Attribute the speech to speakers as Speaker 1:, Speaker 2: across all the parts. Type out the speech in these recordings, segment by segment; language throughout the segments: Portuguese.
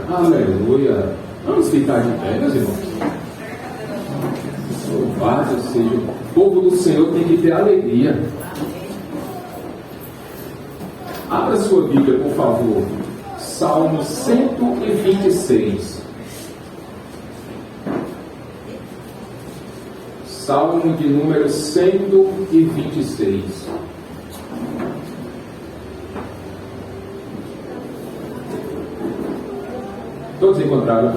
Speaker 1: Aleluia. Vamos ficar de pé, meus irmãos. Louvado seja o povo do Senhor, tem que ter alegria. Abra sua Bíblia, por favor. Salmo 126. Salmo de número 126. Todos encontraram?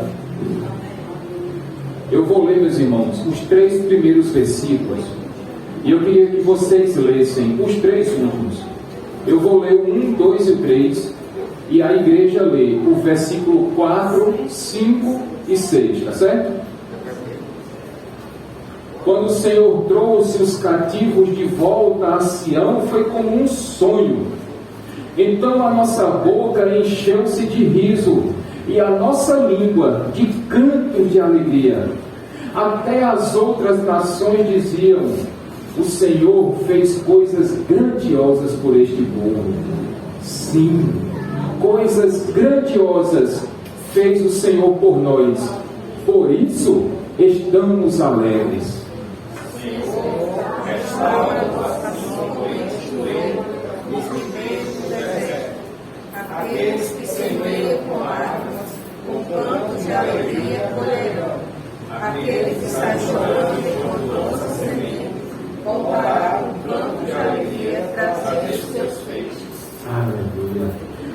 Speaker 1: Eu vou ler, meus irmãos, os 3 primeiros versículos. E eu queria que vocês lessem os 3 últimos. Eu vou ler o 1, 2 e 3. E a igreja lê o versículo 4, 5 e 6, tá certo? Quando o Senhor trouxe os cativos de volta a Sião, foi como um sonho. Então a nossa boca encheu-se de riso, e a nossa língua de cantos de alegria. Até as outras nações diziam: o Senhor fez coisas grandiosas por este povo. Sim, coisas grandiosas fez o Senhor por nós. Por isso estamos alegres.
Speaker 2: Aqueles que semeiam com armas, com cantos de alegria colherão. Aquele que está chorando com lança semente, voltará com canto de alegria trazer os seus feixes.
Speaker 1: Aleluia.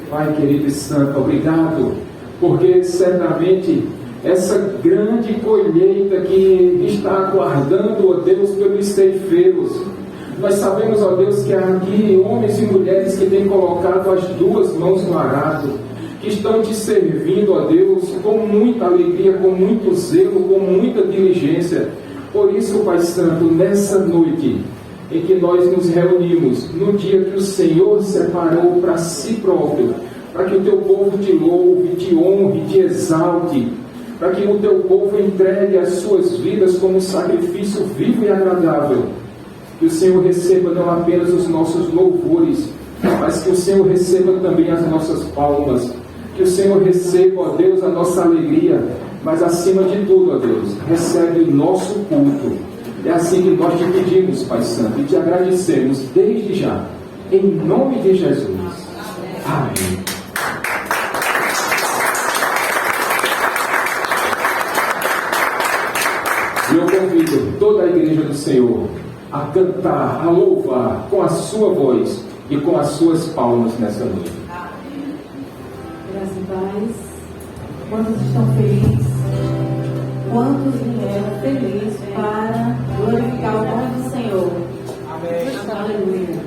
Speaker 1: Pai querido e santo, obrigado, porque certamente essa grande colheita que está aguardando, ó Deus, pelos ceifeiros. Nós sabemos, ó Deus, que há aqui homens e mulheres que têm colocado as 2 mãos no arado, que estão te servindo, ó Deus, com muita alegria, com muito zelo, com muita diligência. Por isso, Pai Santo, nessa noite em que nós nos reunimos, no dia que o Senhor separou para si próprio, para que o teu povo te louve, te honre, te exalte, para que o teu povo entregue as suas vidas como sacrifício vivo e agradável. Que o Senhor receba não apenas os nossos louvores, mas que o Senhor receba também as nossas palmas. Que o Senhor receba, ó Deus, a nossa alegria, mas acima de tudo, ó Deus, recebe o nosso culto. É assim que nós te pedimos, Pai Santo, e te agradecemos desde já, em nome de Jesus. Amém. E eu convido toda a igreja do Senhor a cantar, a louvar com a sua voz e com as suas palmas nessa noite.
Speaker 3: Graças a Deus. Quantos estão felizes? Quantos vieram felizes para glorificar o nome do Senhor? Amém. Aleluia.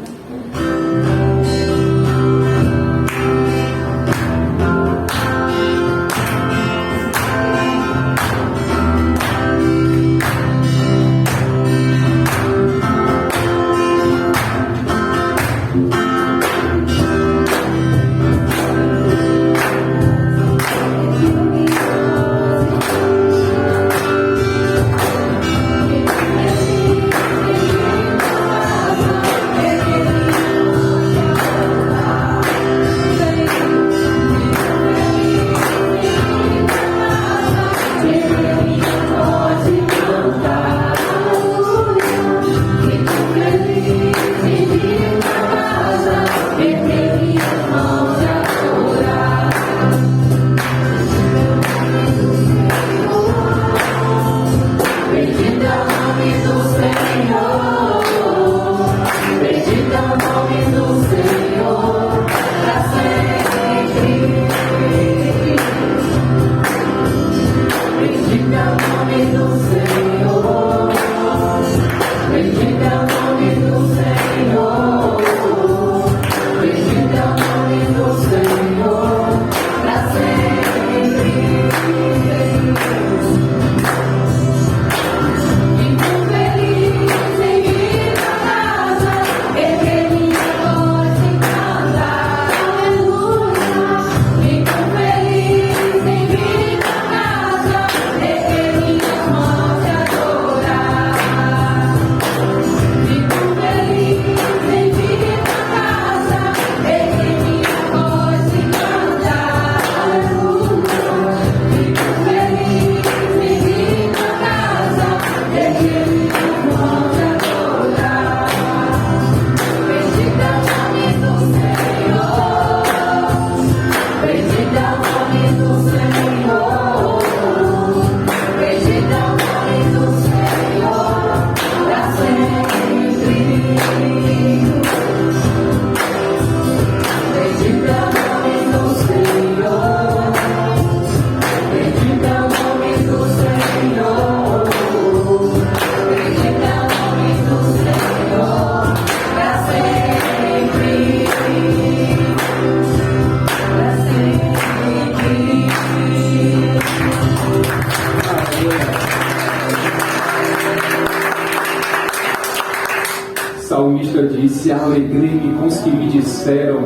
Speaker 1: disse: alegrei-me com os que me disseram,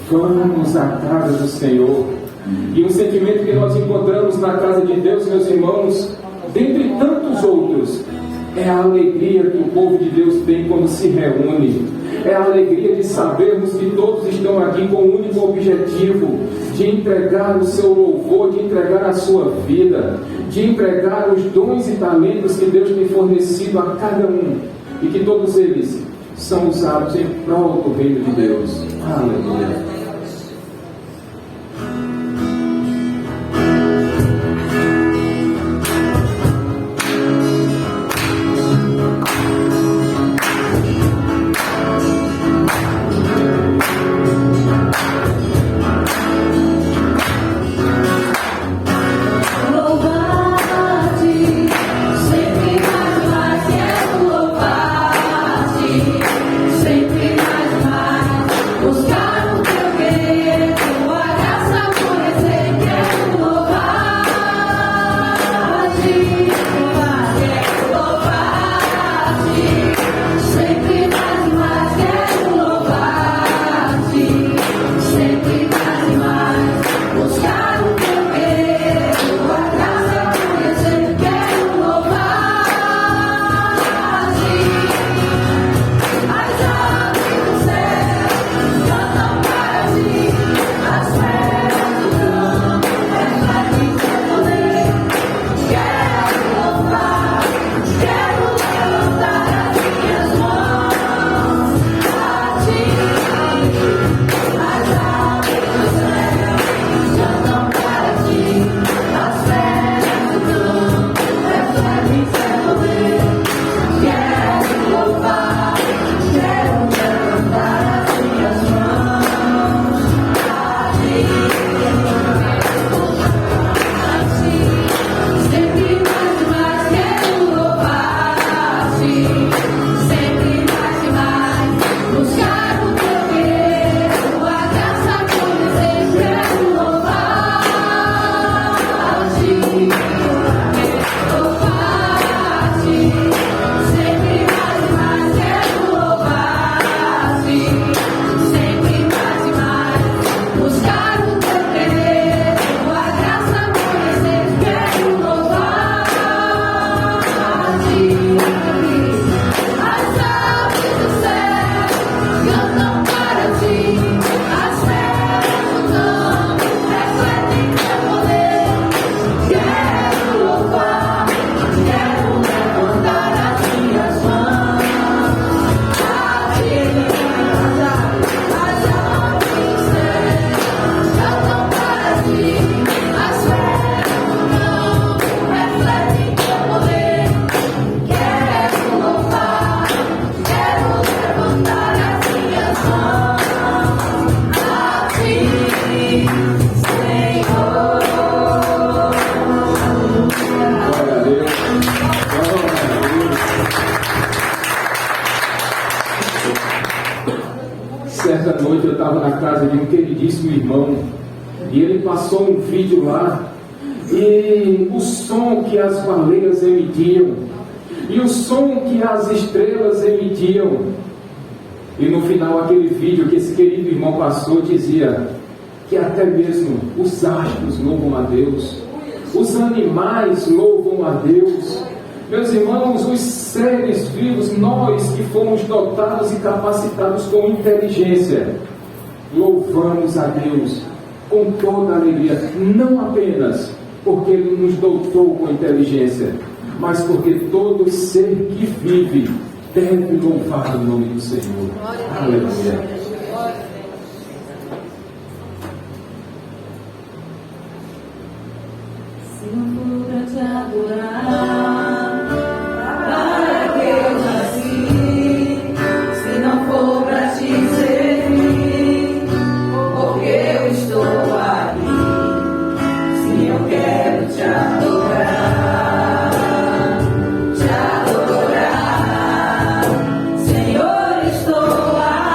Speaker 1: vamos à casa do Senhor. E um sentimento que nós encontramos na casa de Deus, meus irmãos, dentre tantos outros, é a alegria que o povo de Deus tem quando se reúne. É a alegria de sabermos que todos estão aqui com o único objetivo de entregar o seu louvor, de entregar a sua vida, de entregar os dons e talentos que Deus tem fornecido a cada um, e que todos eles são usados em prol do reino de Deus. Aleluia. Certa noite eu estava na casa de um queridíssimo irmão e ele passou um vídeo lá, e o som que as baleias emitiam e o som que as estrelas emitiam, e no final aquele vídeo que esse querido irmão passou dizia que até mesmo os astros louvam a Deus, os animais louvam a Deus. Meus irmãos, os seres vivos, nós que fomos dotados e capacitados com inteligência, louvamos a Deus com toda alegria, não apenas porque Ele nos dotou com inteligência, mas porque todo ser que vive deve louvar o nome do Senhor. Aleluia.
Speaker 3: Se não for pra te adorar, para que eu nasci? Se não for pra te servir, porque eu estou aqui. Se eu quero te adorar, Senhor, estou aqui.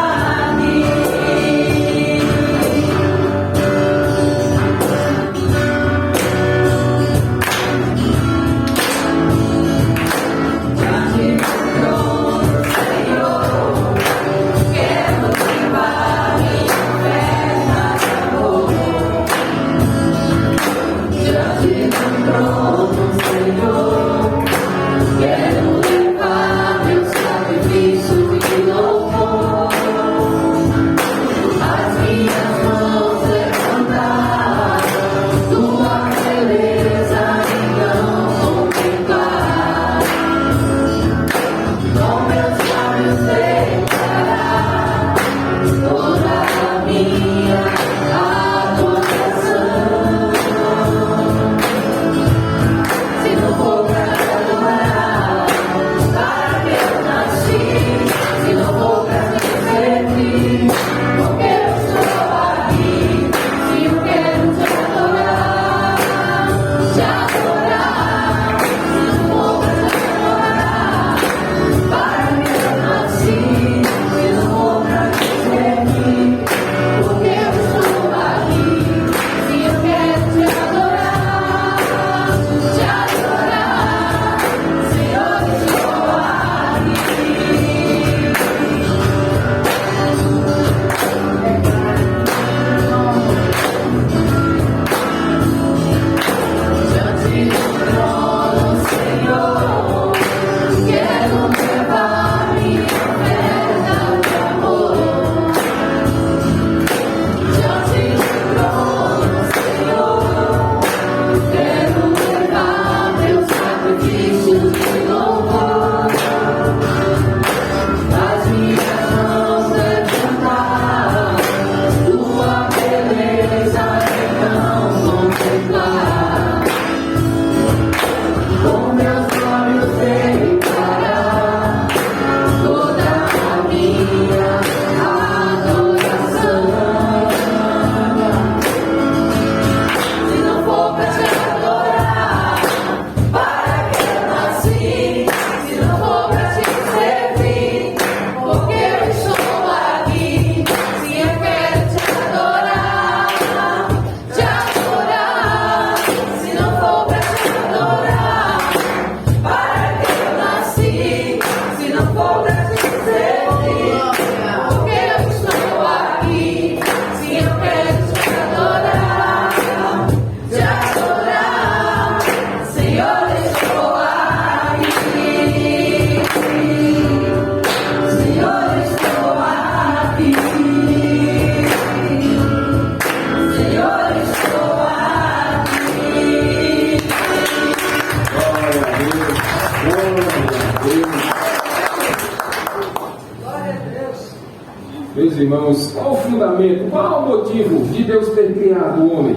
Speaker 1: meus irmãos, qual o fundamento, qual o motivo de Deus ter criado o homem?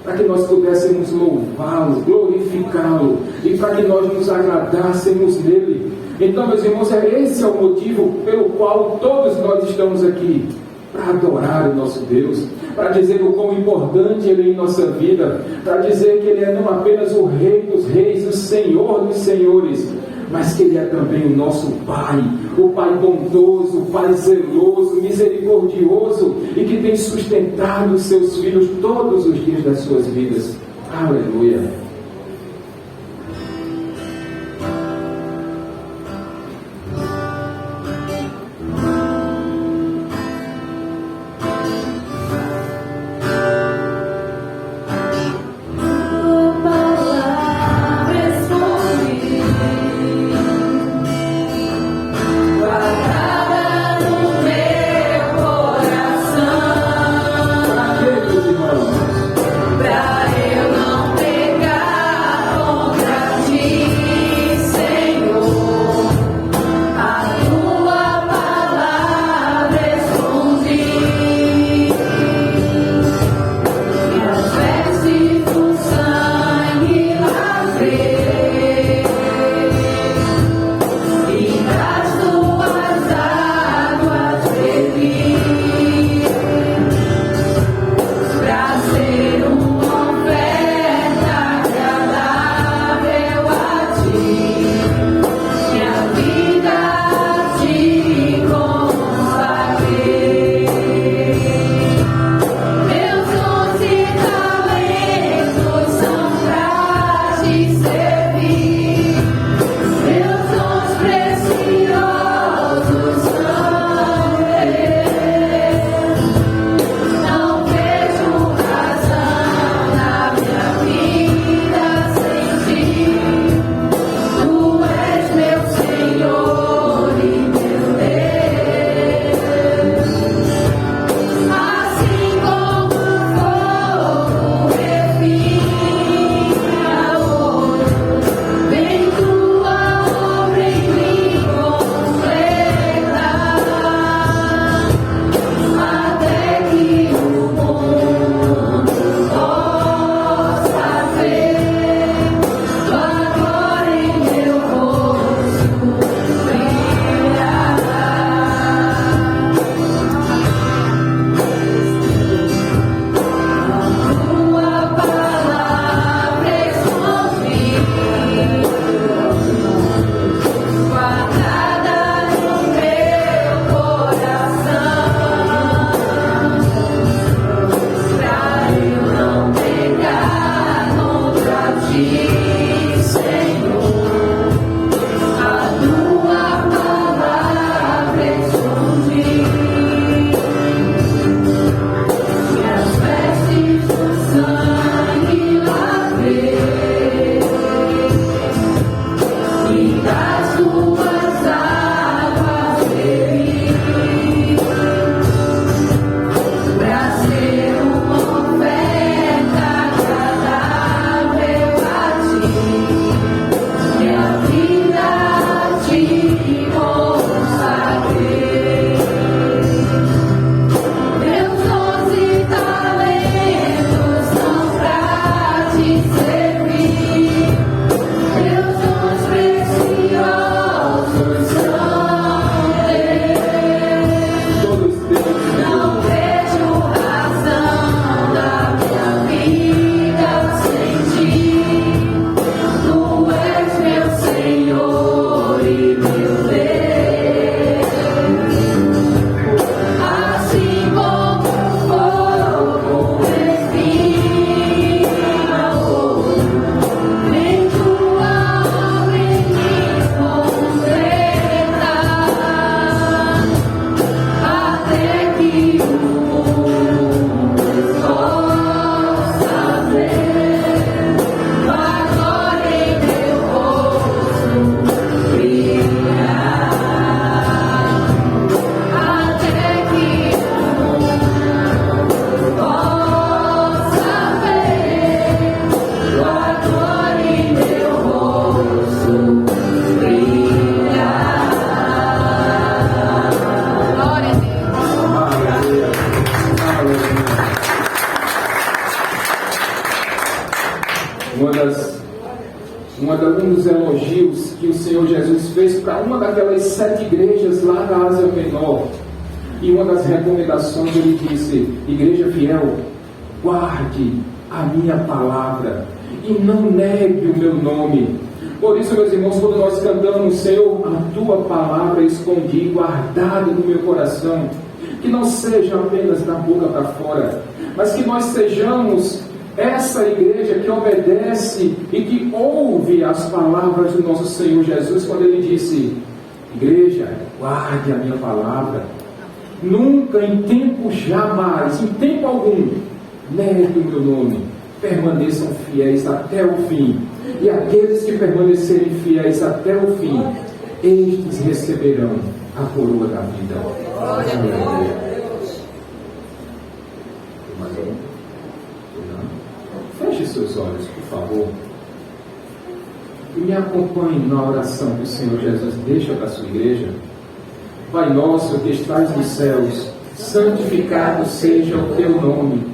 Speaker 1: Para que nós pudéssemos louvá-lo, glorificá-lo e para que nós nos agradássemos nele. Então, meus irmãos, esse é o motivo pelo qual todos nós estamos aqui, para adorar o nosso Deus, para dizer o quão importante Ele é em nossa vida, para dizer que Ele é não apenas o Rei dos Reis, o Senhor dos Senhores, mas que Ele é também o nosso Pai, o Pai bondoso, o Pai zeloso, misericordioso e que tem sustentado os seus filhos todos os dias das suas vidas. Aleluia!
Speaker 3: Pra eu não pecar.
Speaker 1: Um dos elogios que o Senhor Jesus fez para uma daquelas 7 igrejas lá da Ásia Menor. E uma das recomendações ele disse: igreja fiel, guarde a minha palavra e não negue o meu nome. Por isso, meus irmãos, quando nós cantamos, Senhor, a tua palavra escondi, guardada no meu coração, que não seja apenas da boca para fora, mas que nós sejamos essa igreja que obedece e que ouve as palavras do nosso Senhor Jesus, quando ele disse: igreja, guarde a minha palavra, nunca, em tempo jamais, em tempo algum, negue o meu nome, permaneçam fiéis até o fim, e aqueles que permanecerem fiéis até o fim, estes receberão a coroa da vida.
Speaker 2: Glória a Deus.
Speaker 1: Feche seus olhos, por favor, e me acompanhe na oração que o Senhor Jesus deixa para a sua igreja. Pai nosso que estás nos céus, santificado seja o teu nome,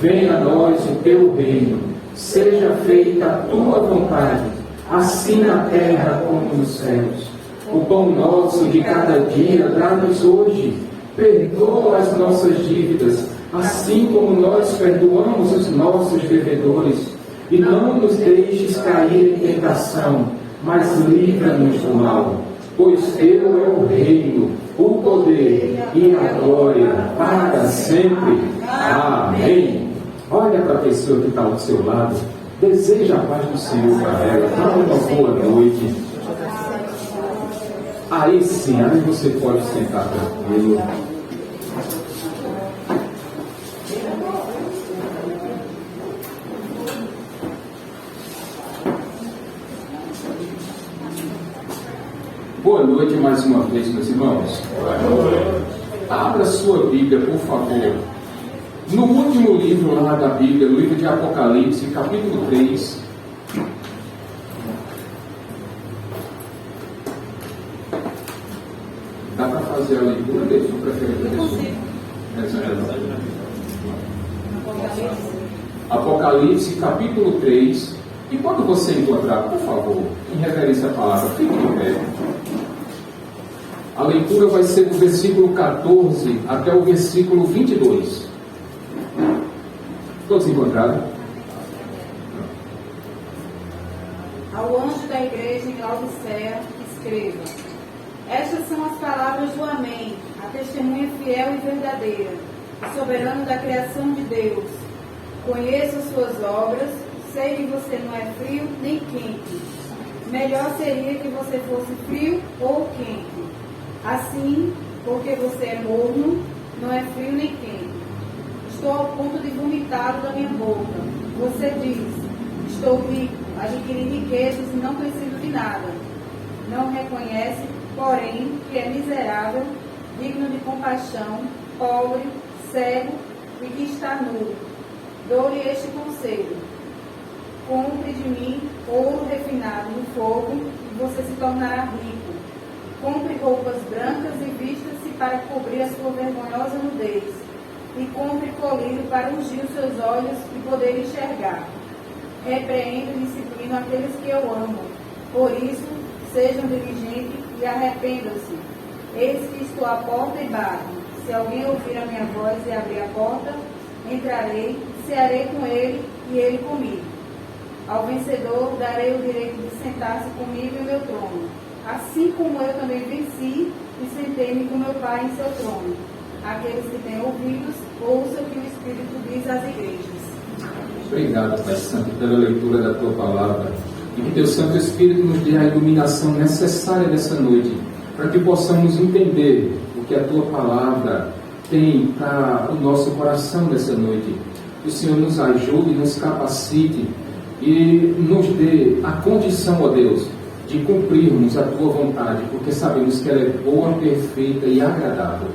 Speaker 1: venha a nós o teu reino, seja feita a tua vontade, assim na terra como nos céus. O pão nosso de cada dia dá-nos hoje, perdoa as nossas dívidas, assim como nós perdoamos os nossos devedores, e não nos deixes cair em tentação, mas livra-nos do mal, pois teu é o reino, o poder e a glória para sempre. Amém. Olha para a pessoa que está ao seu lado, deseja a paz do Senhor para ela, dá uma boa noite. Aí sim, aí você pode sentar tranquilo. Boa noite mais uma vez, meus irmãos. Abra sua Bíblia, por favor. No último livro lá da Bíblia, no livro de Apocalipse, capítulo 3. Dá para fazer a leitura dele? Eu prefiro Apocalipse, capítulo 3. E quando você encontrar, por favor, em referência à palavra, fique de pé. A leitura vai ser do versículo 14 até o versículo 22. Todos encontraram?
Speaker 2: Ao anjo da igreja em Laodiceia, escreva: estas são as palavras do Amém, a testemunha fiel e verdadeira, o soberano da criação de Deus. Conheço as suas obras, sei que você não é frio nem quente. Melhor seria que você fosse frio ou quente. Assim, porque você é morno, não é frio nem quente. Estou ao ponto de vomitá-lo da minha boca. Você diz: estou rico, adquiri riquezas e não preciso de nada. Não reconhece, porém, que é miserável, digno de compaixão, pobre, cego e que está nu. Dou-lhe este conselho: compre de mim ouro refinado no fogo e você se tornará rico. Compre roupas brancas e vista-se para cobrir a sua vergonhosa nudez. E compre colírio para ungir os seus olhos e poder enxergar. Repreendo e disciplino aqueles que eu amo. Por isso, sejam diligentes e arrependam-se. Eis que estou à porta e bato. Se alguém ouvir a minha voz e abrir a porta, entrarei, cearei com ele e ele comigo. Ao vencedor darei o direito de sentar-se comigo em meu trono, assim como eu também venci e sentei-me com meu Pai em seu trono. Aqueles que têm ouvidos, ouçam o que o Espírito diz às igrejas.
Speaker 1: Obrigado, Pai Santo, pela leitura da Tua Palavra. E que Teu Santo Espírito nos dê a iluminação necessária nessa noite, para que possamos entender o que a Tua Palavra tem para o nosso coração nessa noite. Que o Senhor nos ajude, nos capacite e nos dê a condição, ó Deus, de cumprirmos a Tua vontade, porque sabemos que ela é boa, perfeita e agradável.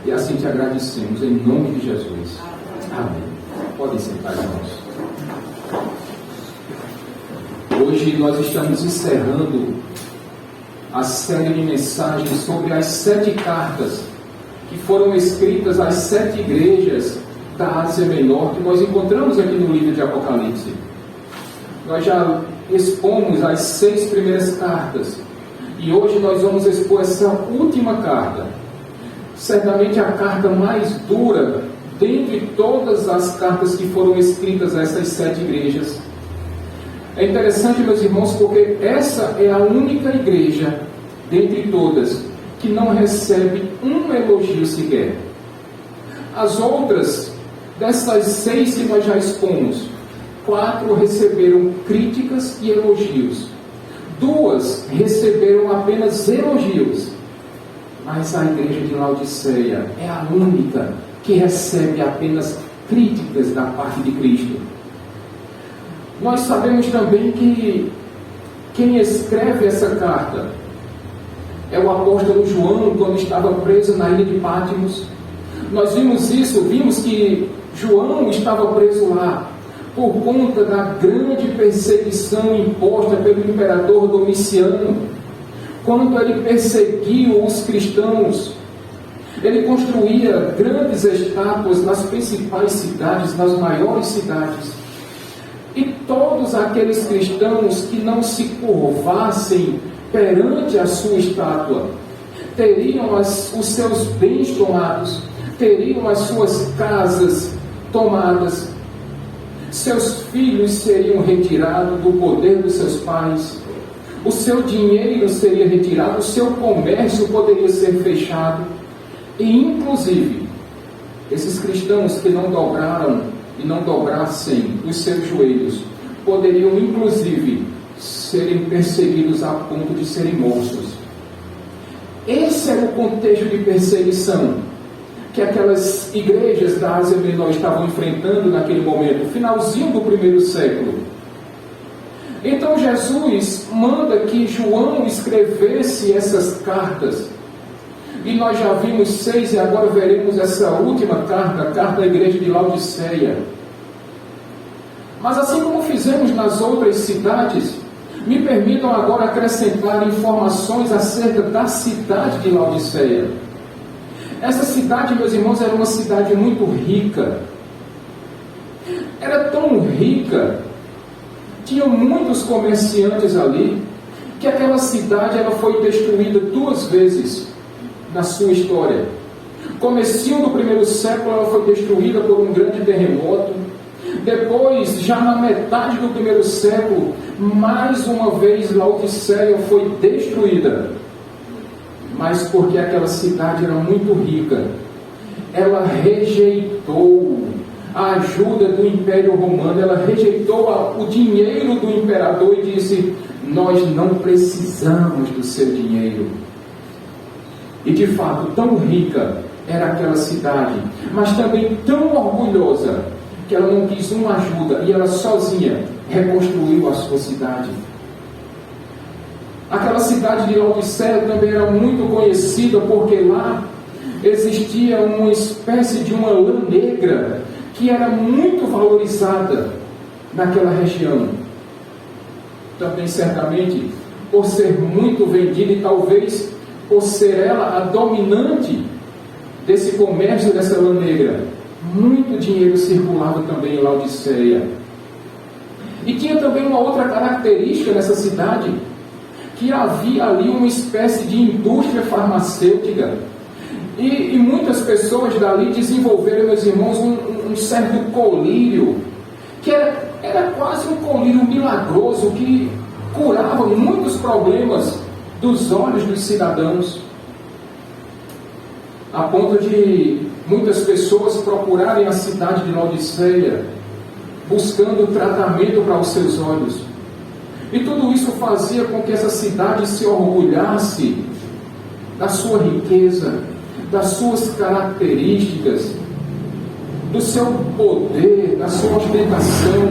Speaker 1: E assim te agradecemos, em nome de Jesus. Amém. Podem sentar, irmãos. Hoje nós estamos encerrando a série de mensagens sobre as 7 cartas que foram escritas às 7 igrejas da Ásia Menor, que nós encontramos aqui no livro de Apocalipse. Nós já expomos as 6 primeiras cartas. E hoje nós vamos expor essa última carta. Certamente a carta mais dura dentre todas as cartas que foram escritas a essas 7 igrejas. É interessante, meus irmãos, porque essa é a única igreja dentre todas que não recebe um elogio sequer. As outras, dessas 6 que nós já expomos, 4 receberam críticas e elogios. 2 receberam apenas elogios. Mas a igreja de Laodiceia é a única que recebe apenas críticas da parte de Cristo. Nós sabemos também que quem escreve essa carta é o apóstolo João, quando estava preso na ilha de Patmos. Nós vimos que João estava preso lá por conta da grande perseguição imposta pelo imperador Domiciano. Quando ele perseguiu os cristãos, ele construía grandes estátuas nas principais cidades, nas maiores cidades. E todos aqueles cristãos que não se curvassem perante a sua estátua teriam os seus bens tomados, teriam as suas casas tomadas, seus filhos seriam retirados do poder dos seus pais, o seu dinheiro seria retirado, o seu comércio poderia ser fechado, e inclusive esses cristãos que não dobraram e não dobrassem os seus joelhos poderiam inclusive serem perseguidos a ponto de serem mortos. Esse era o contexto de perseguição que aquelas igrejas da Ásia Menor estavam enfrentando naquele momento, finalzinho do 1º século. Então Jesus manda que João escrevesse essas cartas, e nós já vimos 6 e agora veremos essa última carta, a carta da igreja de Laodiceia. Mas assim como fizemos nas outras cidades, me permitam agora acrescentar informações acerca da cidade de Laodiceia. Essa cidade, meus irmãos, era uma cidade muito rica. Era tão rica, tinham muitos comerciantes ali, que aquela cidade ela foi destruída 2 vezes na sua história. Comecinho do 1º século, ela foi destruída por um grande terremoto. Depois, já na metade do 1º século, mais uma vez Laodiceia foi destruída. Mas porque aquela cidade era muito rica, ela rejeitou a ajuda do Império Romano, ela rejeitou o dinheiro do imperador e disse: nós não precisamos do seu dinheiro. E de fato, tão rica era aquela cidade, mas também tão orgulhosa, que ela não quis uma ajuda e ela sozinha reconstruiu a sua cidade. Aquela cidade de Laodiceia também era muito conhecida porque lá existia uma espécie de uma lã negra que era muito valorizada naquela região. Também certamente por ser muito vendida e talvez por ser ela a dominante desse comércio dessa lã negra, muito dinheiro circulava também em Laodiceia. E tinha também uma outra característica nessa cidade, que havia ali uma espécie de indústria farmacêutica. E muitas pessoas dali desenvolveram, meus irmãos, um certo colírio, que era quase um colírio milagroso, que curava muitos problemas dos olhos dos cidadãos, a ponto de muitas pessoas procurarem a cidade de Laodiceia, buscando tratamento para os seus olhos. E tudo isso fazia com que essa cidade se orgulhasse da sua riqueza, das suas características, do seu poder, da sua ostentação.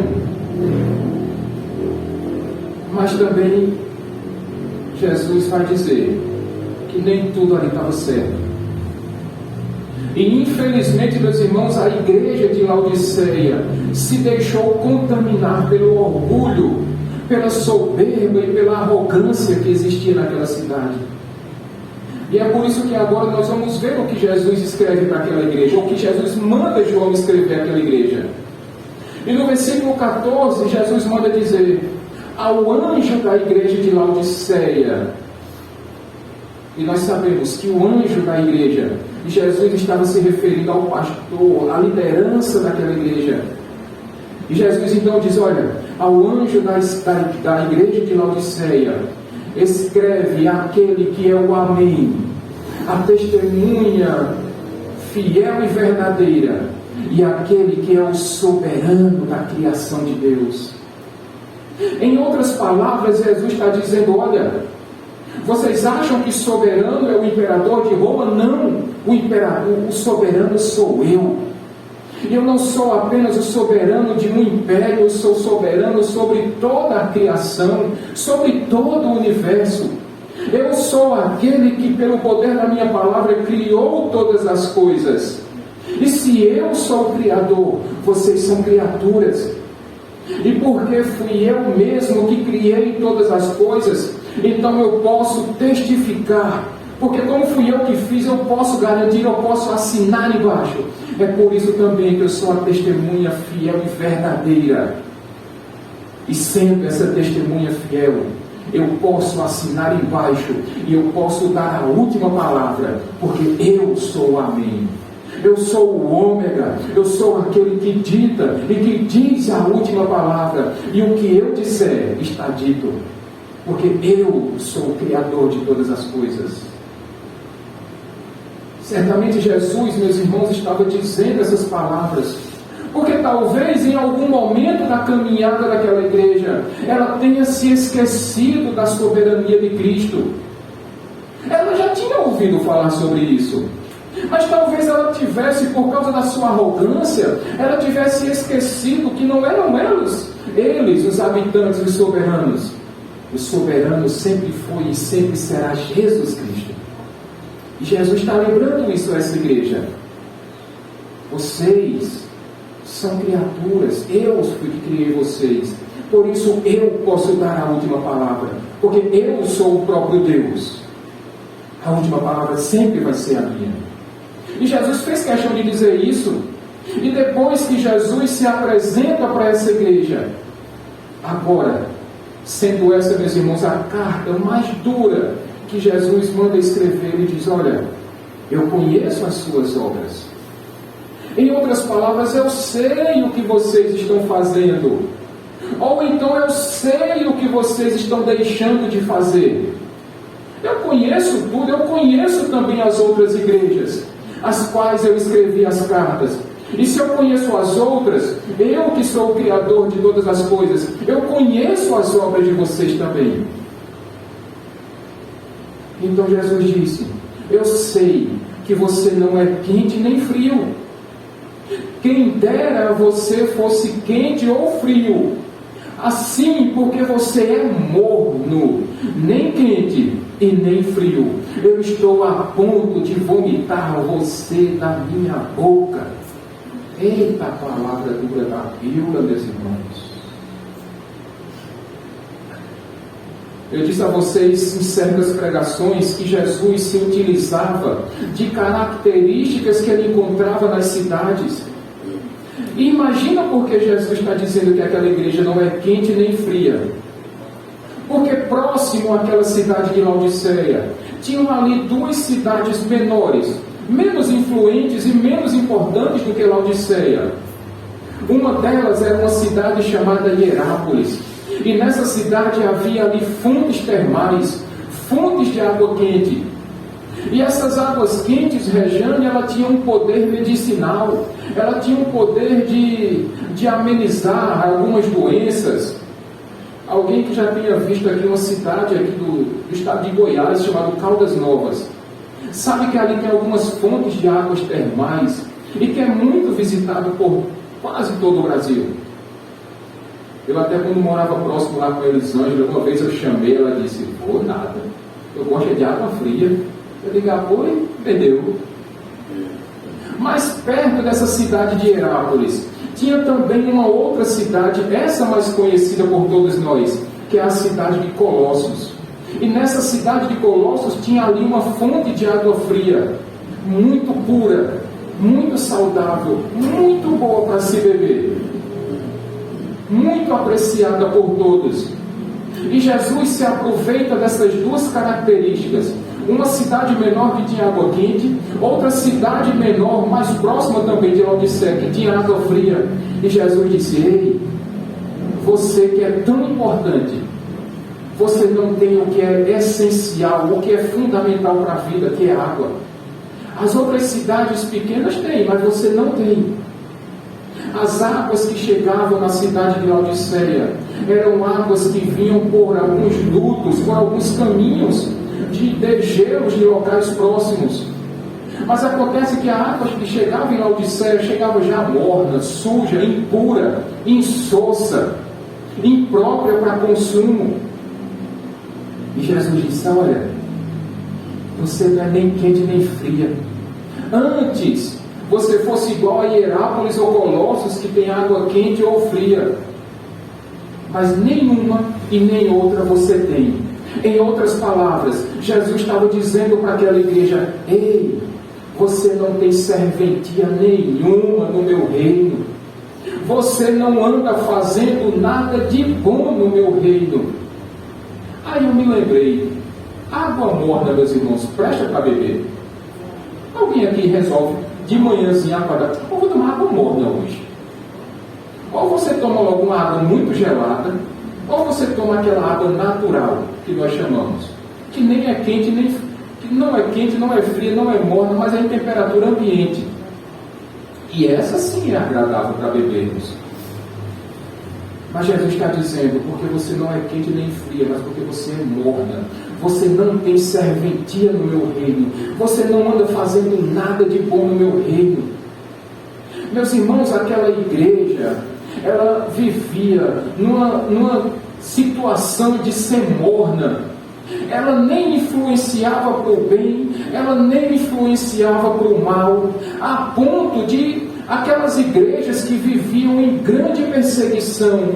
Speaker 1: Mas também Jesus vai dizer que nem tudo ali estava certo. E infelizmente, meus irmãos, a igreja de Laodiceia se deixou contaminar pelo orgulho, pela soberba e pela arrogância que existia naquela cidade. E é por isso que agora nós vamos ver o que Jesus escreve para aquela igreja, o que Jesus manda João escrever àquela igreja. E no versículo 14, Jesus manda dizer: ao anjo da igreja de Laodiceia. E nós sabemos que o anjo da igreja, Jesus estava se referindo ao pastor, à liderança daquela igreja. E Jesus então diz: olha, ao anjo da igreja de Laodiceia, escreve aquele que é o Amém, a testemunha fiel e verdadeira, e aquele que é o soberano da criação de Deus. Em outras palavras, Jesus está dizendo: olha, vocês acham que soberano é o imperador de Roma? Não, o imperador, o soberano sou eu. E eu não sou apenas o soberano de um império, eu sou soberano sobre toda a criação, sobre todo o universo. Eu sou aquele que, pelo poder da minha palavra, criou todas as coisas. E se eu sou o Criador, vocês são criaturas. E porque fui eu mesmo que criei todas as coisas, então eu posso testificar. Porque como fui eu que fiz, eu posso garantir, eu posso assinar embaixo. É por isso também que eu sou a testemunha fiel e verdadeira. E sendo essa testemunha fiel, eu posso assinar embaixo e eu posso dar a última palavra, porque eu sou o Amém. Eu sou o ômega, eu sou aquele que dita e que diz a última palavra. E o que eu disser está dito, porque eu sou o Criador de todas as coisas. Certamente Jesus, meus irmãos, estava dizendo essas palavras, porque talvez em algum momento da caminhada daquela igreja, ela tenha se esquecido da soberania de Cristo. Ela já tinha ouvido falar sobre isso, mas talvez ela tivesse, por causa da sua arrogância, ela tivesse esquecido que não eram eles os habitantes, os soberanos. O soberano sempre foi e sempre será Jesus Cristo. E Jesus está lembrando isso a essa igreja. Vocês são criaturas, eu fui que criei vocês. Por isso eu posso dar a última palavra, porque eu sou o próprio Deus. A última palavra sempre vai ser a minha. E Jesus fez questão de dizer isso. E depois que Jesus se apresenta para essa igreja, agora, sendo essa, meus irmãos, a carta mais dura que Jesus manda escrever, ele diz: olha, eu conheço as suas obras. Em outras palavras, eu sei o que vocês estão fazendo. Ou então eu sei o que vocês estão deixando de fazer. Eu conheço tudo, eu conheço também as outras igrejas, as quais eu escrevi as cartas. E se eu conheço as outras, eu que sou o Criador de todas as coisas, eu conheço as obras de vocês também. Então Jesus disse: eu sei que você não é quente nem frio. Quem dera você fosse quente ou frio. Assim, porque você é morno, nem quente e nem frio, eu estou a ponto de vomitar você da minha boca. Eita palavra dura da Bíblia, meus irmãos. Eu disse a vocês em certas pregações que Jesus se utilizava de características que ele encontrava nas cidades. E imagina porque Jesus está dizendo que aquela igreja não é quente nem fria. Porque próximo àquela cidade de Laodiceia, tinham ali duas cidades menores, menos influentes e menos importantes do que Laodiceia. Uma delas era uma cidade chamada Hierápolis. E nessa cidade havia ali fontes termais, fontes de água quente. E essas águas quentes, Rejane, ela tinha um poder medicinal, ela tinha um poder de amenizar algumas doenças. Alguém que já tenha visto aqui uma cidade aqui do estado de Goiás, chamada Caldas Novas, sabe que ali tem algumas fontes de águas termais e que é muito visitado por quase todo o Brasil. Eu até quando morava próximo lá com a Elisângela, uma vez eu chamei, ela disse: pô, nada, eu gosto de água fria. Eu digo: foi, perdeu. Mas perto dessa cidade de Hierápolis, tinha também uma outra cidade, essa mais conhecida por todos nós, que é a cidade de Colossos. E nessa cidade de Colossos tinha ali uma fonte de água fria, muito pura, muito saudável, muito boa para se beber. muito apreciada por todos. E Jesus se aproveita dessas duas características. Uma cidade menor que tinha água quente, outra cidade menor, mais próxima também de Laodiceia, que tinha água fria. E Jesus disse: ei, você que é tão importante, você não tem o que é essencial, o que é fundamental para a vida, que é água. As outras cidades pequenas têm, mas você não tem. As águas que chegavam na cidade de Laodiceia eram águas que vinham por alguns dutos, por alguns caminhos de degelos de locais próximos. Mas acontece que a água que chegava em Laodiceia chegava já morna, suja, impura, insossa, imprópria para consumo. E Jesus disse: olha, você não é nem quente nem fria. Antes você fosse igual a Hierápolis ou Colossos, que tem água quente ou fria, mas nenhuma e nem outra você tem. Em outras palavras, Jesus estava dizendo para aquela igreja: ei, você não tem serventia nenhuma no meu reino, você não anda fazendo nada de bom no meu reino. Aí eu me lembrei: água morna, meus irmãos, presta para beber? Alguém aqui resolve de manhãzinha acordar: eu vou tomar água morna hoje. Ou você toma logo uma água muito gelada, ou você toma aquela água natural que nós chamamos, que nem é quente, que não é quente, não é fria, não é morna, mas é em temperatura ambiente. E essa sim é agradável para bebermos. Mas Jesus está dizendo: porque você não é quente nem fria, mas porque você é morna. Você não tem serventia no meu reino. Você não anda fazendo nada de bom no meu reino. Meus irmãos, aquela igreja, ela vivia numa situação de ser morna. Ela nem influenciava para o bem, ela nem influenciava para o mal, a ponto de aquelas igrejas que viviam em grande perseguição.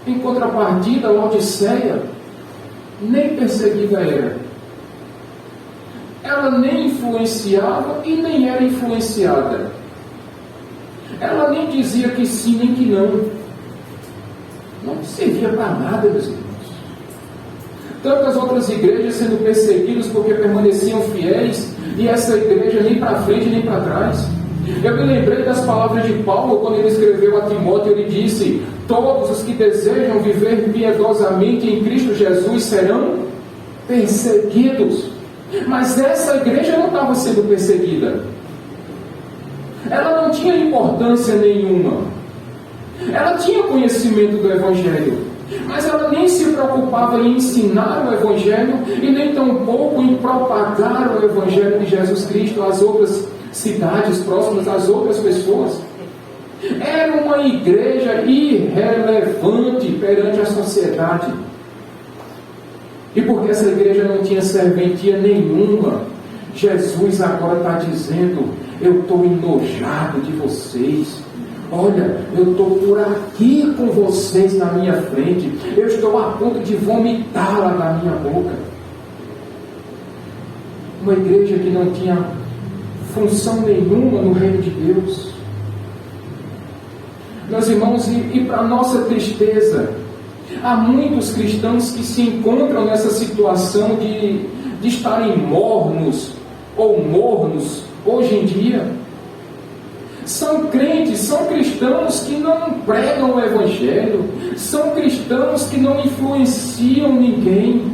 Speaker 1: Em contrapartida, Laodiceia nem perseguida era. Ela nem influenciava e nem era influenciada. Ela nem dizia que sim nem que não. Não servia para nada, meus irmãos. Tantas outras igrejas sendo perseguidas porque permaneciam fiéis, e essa igreja nem para frente nem para trás. Eu me lembrei das palavras de Paulo quando ele escreveu a Timóteo. Ele disse: todos os que desejam viver piedosamente em Cristo Jesus serão perseguidos. Mas essa igreja não estava sendo perseguida. Ela não tinha importância nenhuma. Ela tinha conhecimento do Evangelho, mas ela nem se preocupava em ensinar o Evangelho e nem tampouco em propagar o Evangelho de Jesus Cristo às outras cidades próximas, às outras pessoas. Era uma igreja irrelevante perante a sociedade. E porque essa igreja não tinha serventia nenhuma, Jesus agora está dizendo: eu estou enojado de vocês. Olha, eu estou por aqui com vocês na minha frente. Eu estou a ponto de vomitá-la na minha boca. Uma igreja que não tinha função nenhuma no reino de Deus. Meus irmãos, e para nossa tristeza, há muitos cristãos que se encontram nessa situação de estarem mornos ou mornos hoje em dia. São crentes, são cristãos que não pregam o Evangelho, são cristãos que não influenciam ninguém,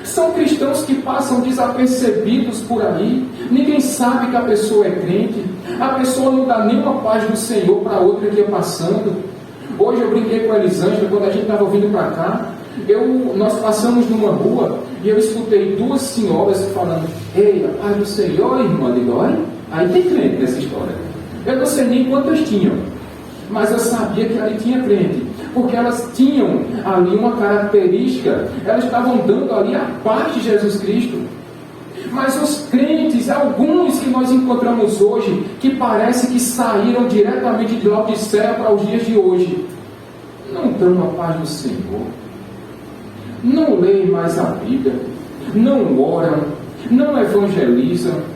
Speaker 1: são cristãos que passam desapercebidos por aí. Ninguém sabe que a pessoa é crente, a pessoa não dá nenhuma paz do Senhor para outra que ia passando. Hoje eu brinquei com a Elisângela, quando a gente estava vindo para cá, nós passamos numa rua e eu escutei duas senhoras falando: ei, a paz do Senhor, irmã. Eu digo: olha, aí tem crente nessa história. Eu não sei nem quantas tinham, mas eu sabia que ali tinha crente, porque elas tinham ali uma característica, elas estavam dando ali a paz de Jesus Cristo. Mas os crentes, alguns que nós encontramos hoje, que parece que saíram diretamente de Laodiceia para os dias de hoje, não dão a paz do Senhor, não leem mais a Bíblia, não oram, não evangelizam,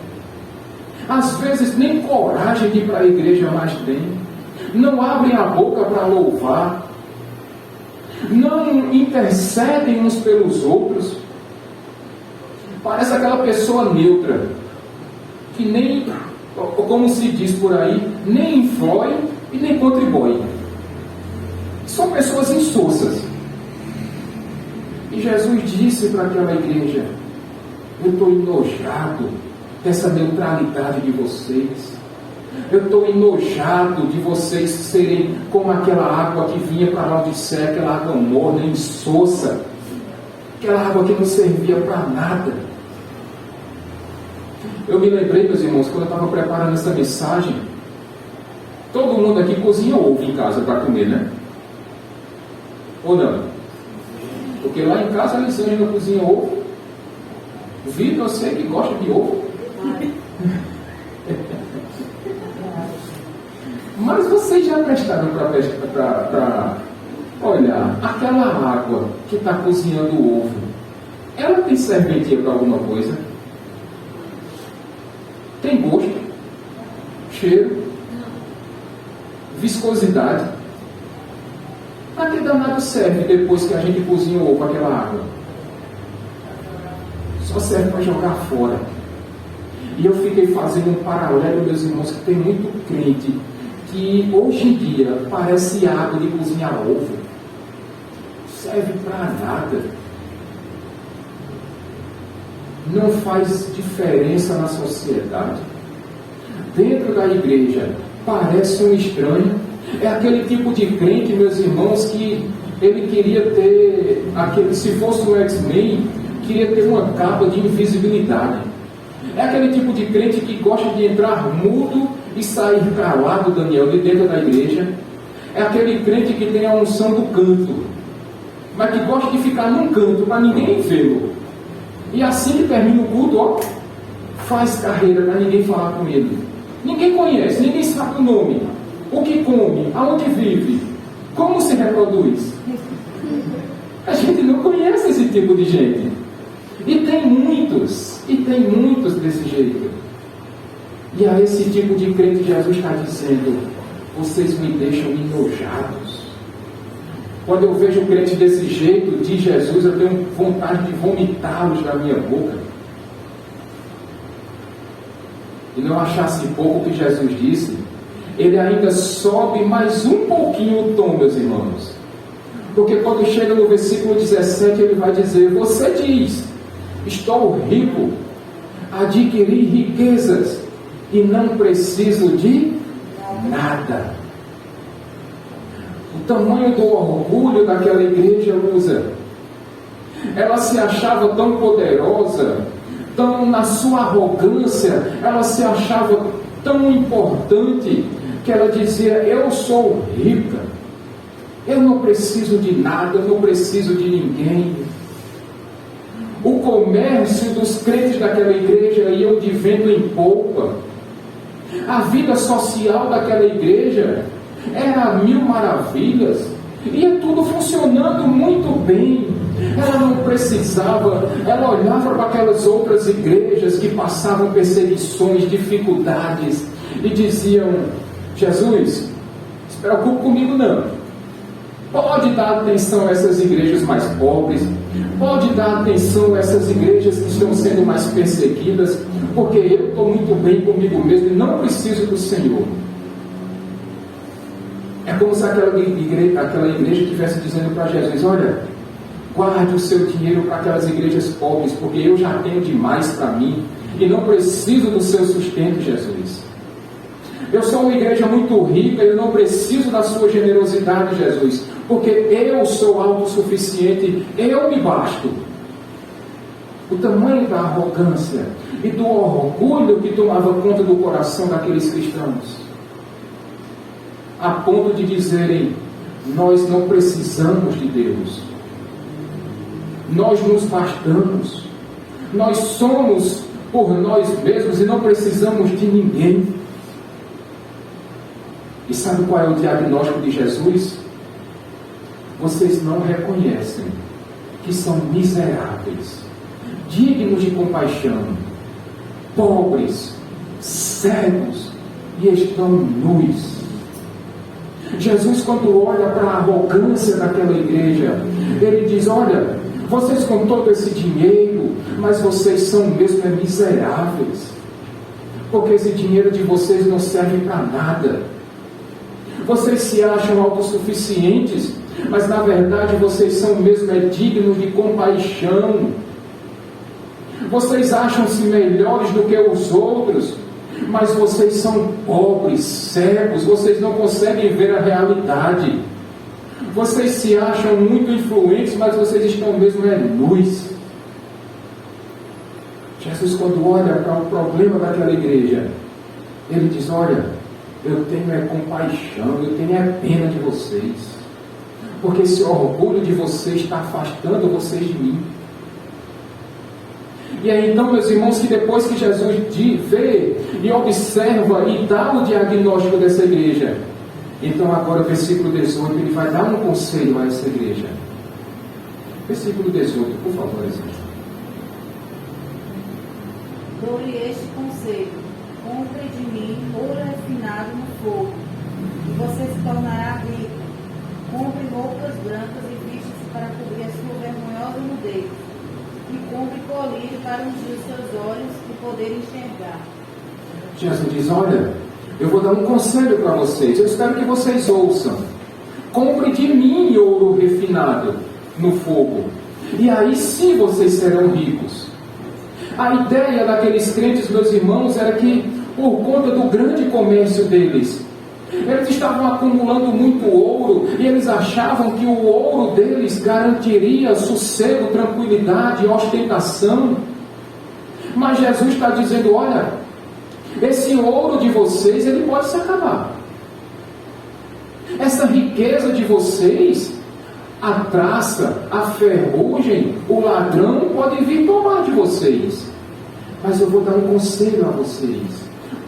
Speaker 1: às vezes nem coragem de ir para a igreja mais tem. não abrem a boca para louvar, não intercedem uns pelos outros. Parece aquela pessoa neutra, que nem, como se diz por aí, nem influi e nem contribui. São pessoas insossas. E Jesus disse para aquela igreja: eu estou enojado dessa neutralidade de vocês. Eu estou enojado de vocês serem como aquela água que vinha para lá de céu, aquela água morna, insossa, aquela água que não servia para nada. Eu me lembrei, meus irmãos, quando eu estava preparando essa mensagem, todo mundo aqui cozinha ovo em casa para comer, né? Ou não? Porque lá em casa a Alessandra cozinha ovo. O Vitor, eu sei que gosta de ovo. Mas vocês já prestaram para olhar aquela água que está cozinhando o ovo? Ela tem serventia para alguma coisa? Tem gosto? Cheiro? Viscosidade? Para que danado serve depois que a gente cozinha o ovo, aquela água? Só serve para jogar fora. E eu fiquei fazendo um paralelo, meus irmãos, que tem muito crente que hoje em dia parece água de cozinhar ovo. Serve para nada. Não faz diferença na sociedade. Dentro da igreja parece um estranho. É aquele tipo de crente, meus irmãos, que ele queria ter, se fosse um X-Men, queria ter uma capa de invisibilidade. É aquele tipo de crente que gosta de entrar mudo e sair para lá do Daniel, de dentro da igreja. É aquele crente que tem a unção do canto, mas que gosta de ficar num canto para ninguém vê-lo. E assim que termina o culto, ó, faz carreira para ninguém falar com ele. Ninguém conhece, ninguém sabe o nome, o que come, aonde vive, como se reproduz. A gente não conhece esse tipo de gente. E tem muitos desse jeito. E a esse tipo de crente Jesus está dizendo: vocês me deixam enojados. Quando eu vejo um crente desse jeito, de Jesus, eu tenho vontade de vomitá-los da minha boca. E não achasse pouco o que Jesus disse, ele ainda sobe mais um pouquinho o tom, meus irmãos. Porque quando chega no versículo 17, ele vai dizer: você diz, estou rico, adquiri riquezas e não preciso de nada. O tamanho do orgulho daquela igreja usa. Ela se achava tão poderosa, tão na sua arrogância, ela se achava tão importante, que ela dizia: eu sou rica, eu não preciso de nada, eu não preciso de ninguém. O comércio dos crentes daquela igreja ia de vento em polpa. A vida social daquela igreja era a mil maravilhas, ia tudo funcionando muito bem. Ela não precisava, ela olhava para aquelas outras igrejas que passavam perseguições, dificuldades, e diziam: Jesus, não se preocupe comigo não. Pode dar atenção a essas igrejas mais pobres, pode dar atenção a essas igrejas que estão sendo mais perseguidas, porque eu estou muito bem comigo mesmo e não preciso do Senhor. É como se aquela igreja estivesse dizendo para Jesus: olha, guarde o seu dinheiro para aquelas igrejas pobres, porque eu já tenho demais para mim e não preciso do seu sustento, Jesus. Eu sou uma igreja muito rica e eu não preciso da sua generosidade, Jesus, porque eu sou autossuficiente, eu me basto. O tamanho da arrogância e do orgulho que tomava conta do coração daqueles cristãos, a ponto de dizerem: nós não precisamos de Deus, nós nos bastamos, nós somos por nós mesmos e não precisamos de ninguém. E sabe qual é o diagnóstico de Jesus? Vocês não reconhecem que são miseráveis, dignos de compaixão, pobres, cegos e estão nus. Jesus, quando olha para a arrogância daquela igreja, ele diz: olha, vocês com todo esse dinheiro, mas vocês são mesmo miseráveis, porque esse dinheiro de vocês não serve para nada. Vocês se acham autossuficientes, mas na verdade vocês são mesmo dignos de compaixão. Vocês acham-se melhores do que os outros, mas vocês são pobres, cegos, vocês não conseguem ver a realidade. Vocês se acham muito influentes, mas vocês estão mesmo nus. Jesus, quando olha para o problema daquela igreja, ele diz: olha, eu tenho compaixão, eu tenho pena de vocês, porque esse orgulho de vocês está afastando vocês de mim. E aí então, meus irmãos, que depois que Jesus vê e observa e dá o diagnóstico dessa igreja, então agora o versículo 18, ele vai dar um conselho a essa igreja. Versículo 18, por favor, Exército.
Speaker 2: Dou-lhe este conselho: compre de mim ouro refinado no fogo, e você se tornará rico. Compre roupas brancas e vista-se para cobrir a sua vergonhosa nudez. E compre colírio para ungir os seus olhos e poder enxergar.
Speaker 1: Jesus diz: olha, eu vou dar um conselho para vocês, eu espero que vocês ouçam. Compre de mim ouro refinado no fogo, e aí sim vocês serão ricos. A ideia daqueles crentes, meus irmãos, era que por conta do grande comércio deles, eles estavam acumulando muito ouro e eles achavam que o ouro deles garantiria sossego, tranquilidade, ostentação. Mas Jesus está dizendo: olha, esse ouro de vocês, ele pode se acabar. Essa riqueza de vocês, a traça, a ferrugem, o ladrão pode vir tomar de vocês. Mas eu vou dar um conselho a vocês: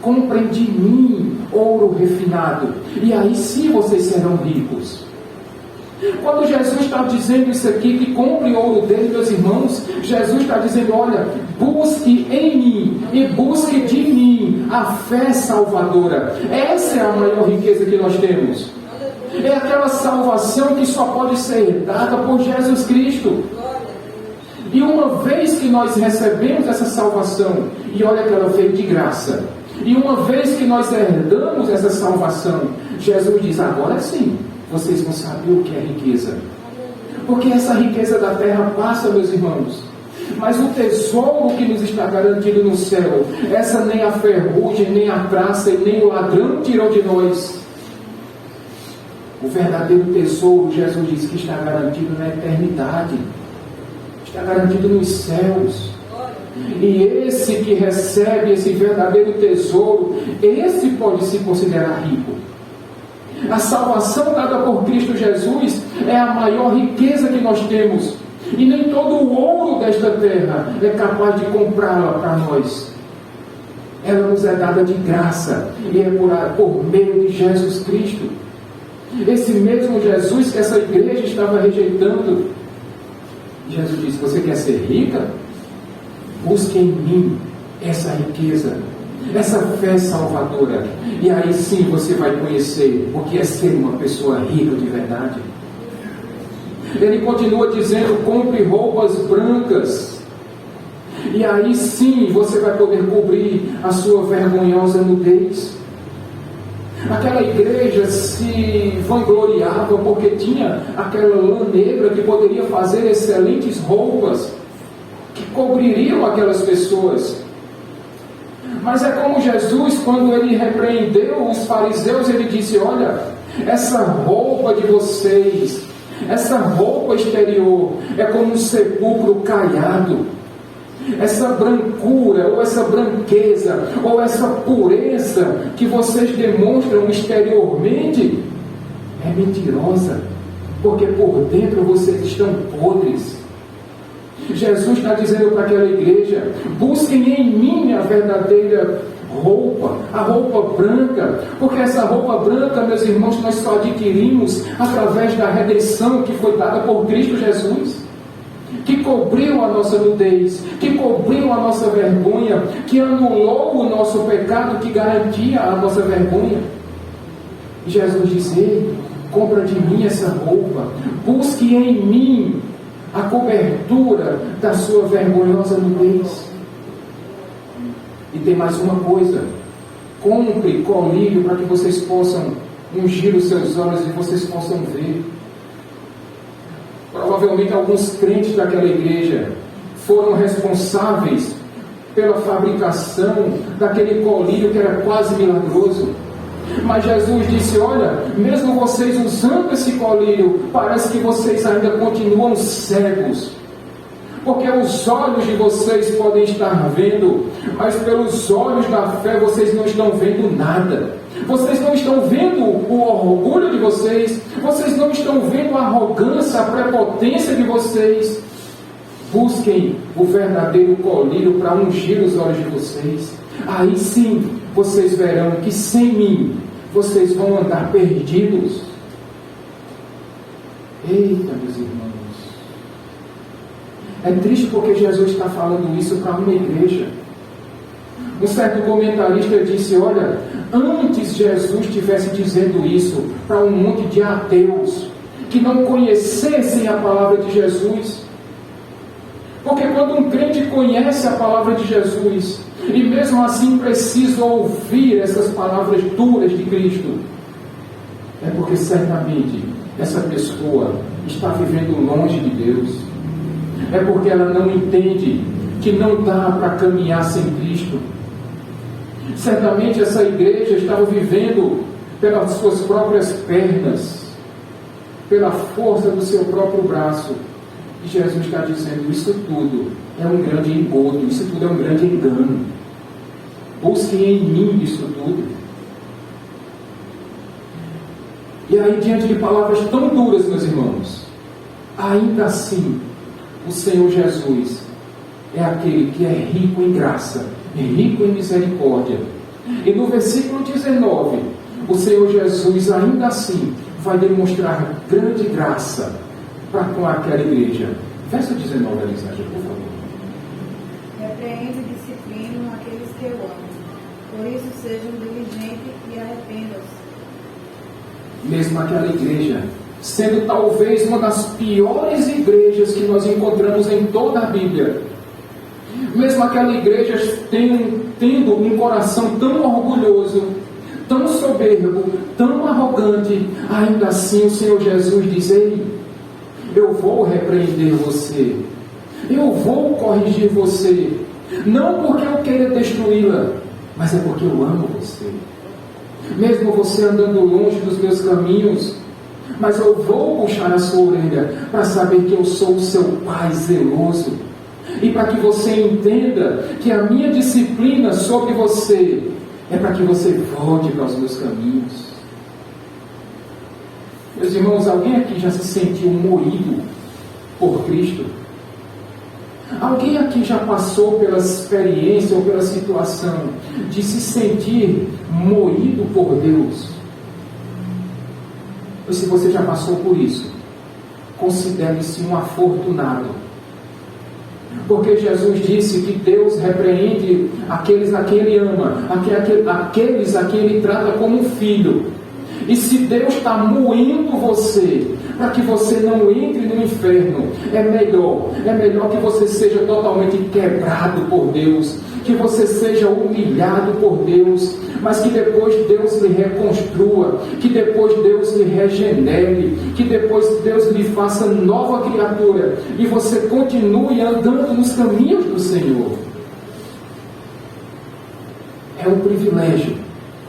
Speaker 1: comprem de mim ouro refinado, e aí sim vocês serão ricos. Quando Jesus está dizendo isso aqui, que compre ouro dele, meus irmãos, Jesus está dizendo: olha, busque em mim e busque de mim a fé salvadora. Essa é a maior riqueza que nós temos. É aquela salvação que só pode ser dada por Jesus Cristo. E uma vez que nós recebemos essa salvação, e olha que ela veio de graça, e uma vez que nós herdamos essa salvação, Jesus diz: agora sim, vocês vão saber o que é riqueza. Porque essa riqueza da terra passa, meus irmãos, mas o tesouro que nos está garantido no céu, essa nem a ferrugem, nem a traça e nem o ladrão tirou de nós. O verdadeiro tesouro, Jesus diz que está garantido na eternidade, está garantido nos céus. E esse que recebe esse verdadeiro tesouro, esse pode se considerar rico. A salvação dada por Cristo Jesus é a maior riqueza que nós temos, e nem todo o ouro desta terra é capaz de comprá-la para nós. Ela nos é dada de graça, e é por meio de Jesus Cristo. Esse mesmo Jesus que essa igreja estava rejeitando, Jesus disse: você quer ser rica? Busque em mim essa riqueza, essa fé salvadora, e aí sim você vai conhecer o que é ser uma pessoa rica de verdade. Ele continua dizendo: compre roupas brancas, e aí sim você vai poder cobrir a sua vergonhosa nudez. Aquela igreja se vangloriava porque tinha aquela lã negra que poderia fazer excelentes roupas que cobririam aquelas pessoas. Mas é como Jesus, quando ele repreendeu os fariseus, ele disse: olha, essa roupa de vocês, essa roupa exterior é como um sepulcro caiado. Essa brancura, ou essa branqueza, ou essa pureza que vocês demonstram exteriormente é mentirosa, porque por dentro vocês estão podres. Jesus está dizendo para aquela igreja: busquem em mim a verdadeira roupa, a roupa branca, porque essa roupa branca, meus irmãos, nós só adquirimos através da redenção que foi dada por Cristo Jesus, que cobriu a nossa nudez, que cobriu a nossa vergonha, que anulou o nosso pecado, que garantia a nossa vergonha. E Jesus diz: ei, compra de mim essa roupa, busque em mim a cobertura da sua vergonhosa nudez. E tem mais uma coisa: compre colírio para que vocês possam ungir os seus olhos e vocês possam ver. Provavelmente alguns crentes daquela igreja foram responsáveis pela fabricação daquele colírio que era quase milagroso. Mas Jesus disse: olha, mesmo vocês usando esse colírio, parece que vocês ainda continuam cegos. Porque os olhos de vocês podem estar vendo, mas pelos olhos da fé vocês não estão vendo nada. Vocês não estão vendo o orgulho de vocês, vocês não estão vendo a arrogância, a prepotência de vocês. Busquem o verdadeiro colírio para ungir os olhos de vocês. Aí sim, vocês verão que sem mim, vocês vão andar perdidos. Eita, meus irmãos. É triste porque Jesus está falando isso para uma igreja. Um certo comentarista disse: olha, antes Jesus estivesse dizendo isso para um monte de ateus que não conhecessem a palavra de Jesus. Porque quando um crente conhece a palavra de Jesus e mesmo assim precisa ouvir essas palavras duras de Cristo, é porque certamente essa pessoa está vivendo longe de Deus. É porque ela não entende que não dá para caminhar sem Cristo. Certamente essa igreja estava vivendo pelas suas próprias pernas, pela força do seu próprio braço. E Jesus está dizendo: isso tudo é um grande engodo, isso tudo é um grande engano. Busquem em mim isso tudo. E aí, diante de palavras tão duras, meus irmãos, ainda assim, o Senhor Jesus é aquele que é rico em graça, rico em misericórdia. E no versículo 19, o Senhor Jesus ainda assim vai demonstrar grande graça para com aquela igreja. Verso 19 da mensagem, por favor.
Speaker 2: Repreendo e disciplino aqueles que eu amo. Por isso sejam diligentes e arrependam-se.
Speaker 1: Mesmo aquela igreja, sendo talvez uma das piores igrejas que nós encontramos em toda a Bíblia, mesmo aquela igreja tendo um coração tão orgulhoso, tão soberbo, tão arrogante, ainda assim o Senhor Jesus diz: ei, eu vou repreender você, eu vou corrigir você, não porque eu queira destruí-la, mas é porque eu amo você. Mesmo você andando longe dos meus caminhos, mas eu vou puxar a sua orelha para saber que eu sou o seu Pai zeloso, e para que você entenda que a minha disciplina sobre você é para que você volte para os meus caminhos. Meus irmãos, alguém aqui já se sentiu moído por Cristo? Alguém aqui já passou pela experiência ou pela situação de se sentir moído por Deus? E se você já passou por isso, considere-se um afortunado. Porque Jesus disse que Deus repreende aqueles a quem Ele ama, aqueles a quem Ele trata como filho. E se Deus está moendo você, para que você não entre no inferno, é melhor que você seja totalmente quebrado por Deus, que você seja humilhado por Deus, mas que depois Deus lhe reconstrua, que depois Deus lhe regenere, que depois Deus lhe faça nova criatura, e você continue andando nos caminhos do Senhor. É um privilégio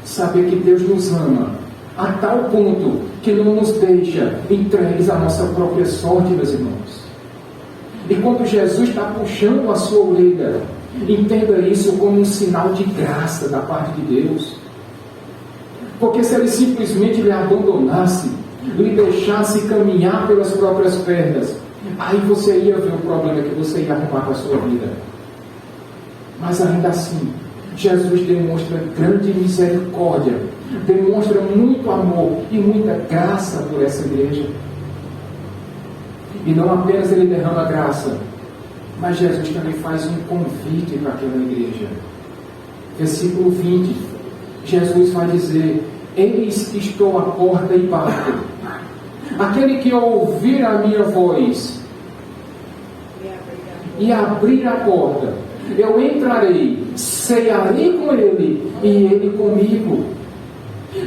Speaker 1: saber que Deus nos ama a tal ponto que não nos deixa entregues à nossa própria sorte, meus irmãos. E quando Jesus está puxando a sua orelha, entenda isso como um sinal de graça da parte de Deus. Porque se Ele simplesmente lhe abandonasse, lhe deixasse caminhar pelas próprias pernas, aí você ia ver o problema que você ia arrumar com a sua vida. Mas ainda assim, Jesus demonstra grande misericórdia, demonstra muito amor e muita graça por essa igreja. E não apenas Ele derrama graça, mas Jesus também faz um convite para aquela igreja. Versículo 20, Jesus vai dizer: eis que estou à porta e bato. Aquele que ouvir a minha voz e abrir a porta, eu entrarei, cearei com ele e ele comigo.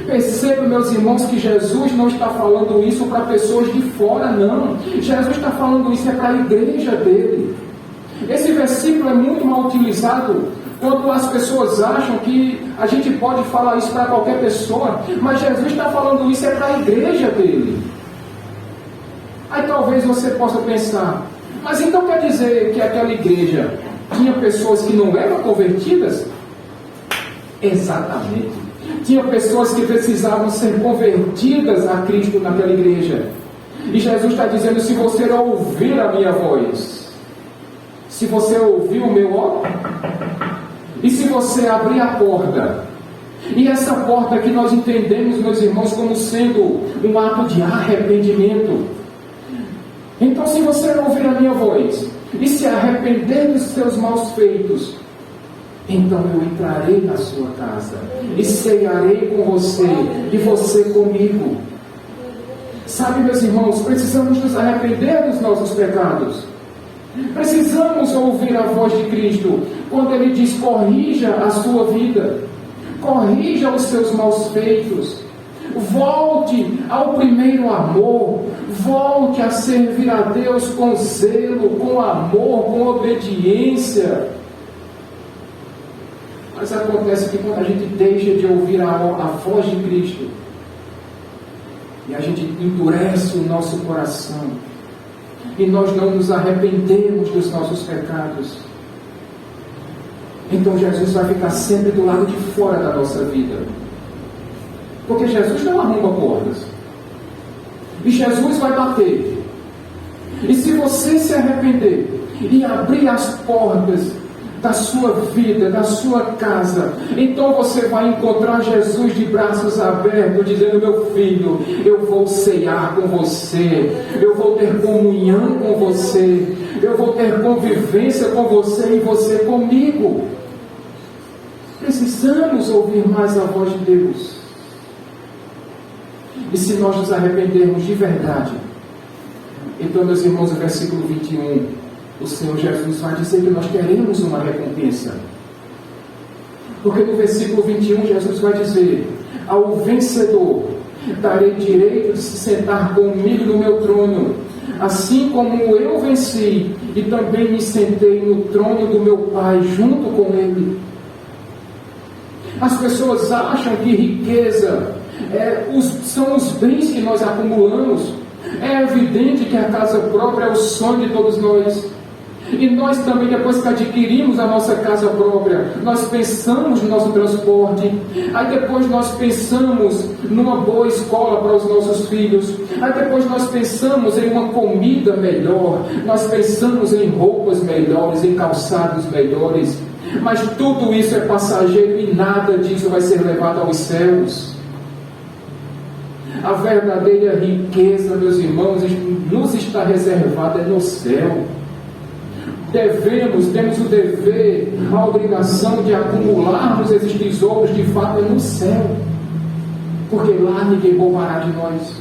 Speaker 1: Percebam, meus irmãos, que Jesus não está falando isso para pessoas de fora, não. Jesus está falando isso para a igreja dele. Esse versículo é muito mal utilizado quando as pessoas acham que a gente pode falar isso para qualquer pessoa, mas Jesus está falando isso para a igreja dele. Aí talvez você possa pensar, mas então quer dizer que aquela igreja tinha pessoas que não eram convertidas? Exatamente. Tinha pessoas que precisavam ser convertidas a Cristo naquela igreja. E Jesus está dizendo, se você ouvir a minha voz, se você ouvir o meu ó, e se você abrir a porta, e essa porta que nós entendemos, meus irmãos, como sendo um ato de arrependimento. Então, se você ouvir a minha voz e se arrepender dos seus maus feitos, então eu entrarei na sua casa e cearei com você e você comigo. Sabe, meus irmãos, precisamos nos arrepender dos nossos pecados. Precisamos ouvir a voz de Cristo quando Ele diz, corrija a sua vida, corrija os seus maus feitos, volte ao primeiro amor, volte a servir a Deus com zelo, com amor, com obediência. Mas acontece que quando a gente deixa de ouvir a voz de Cristo e a gente endurece o nosso coração e nós não nos arrependemos dos nossos pecados, então Jesus vai ficar sempre do lado de fora da nossa vida. Porque Jesus não arruma portas. E Jesus vai bater. E se você se arrepender e abrir as portas da sua vida, da sua casa, então você vai encontrar Jesus de braços abertos, dizendo, meu filho, eu vou ceiar com você, eu vou ter comunhão com você, eu vou ter convivência com você e você comigo. Precisamos ouvir mais a voz de Deus. E se nós nos arrependermos de verdade, então, meus irmãos, no versículo 21, o Senhor Jesus vai dizer que nós teremos uma recompensa. Porque no versículo 21, Jesus vai dizer, ao vencedor darei direito de se sentar comigo no meu trono, assim como eu venci e também me sentei no trono do meu Pai junto com Ele. As pessoas acham que riqueza são os bens que nós acumulamos. É evidente que a casa própria é o sonho de todos nós. E nós também, depois que adquirimos a nossa casa própria, nós pensamos no nosso transporte. Aí depois nós pensamos numa boa escola para os nossos filhos. Aí depois nós pensamos em uma comida melhor. Nós pensamos em roupas melhores, em calçados melhores. Mas tudo isso é passageiro e nada disso vai ser levado aos céus. A verdadeira riqueza, meus irmãos, nos está reservada no céu. Temos o dever, a obrigação de acumularmos esses tesouros de fato no céu. Porque lá ninguém roubará de nós.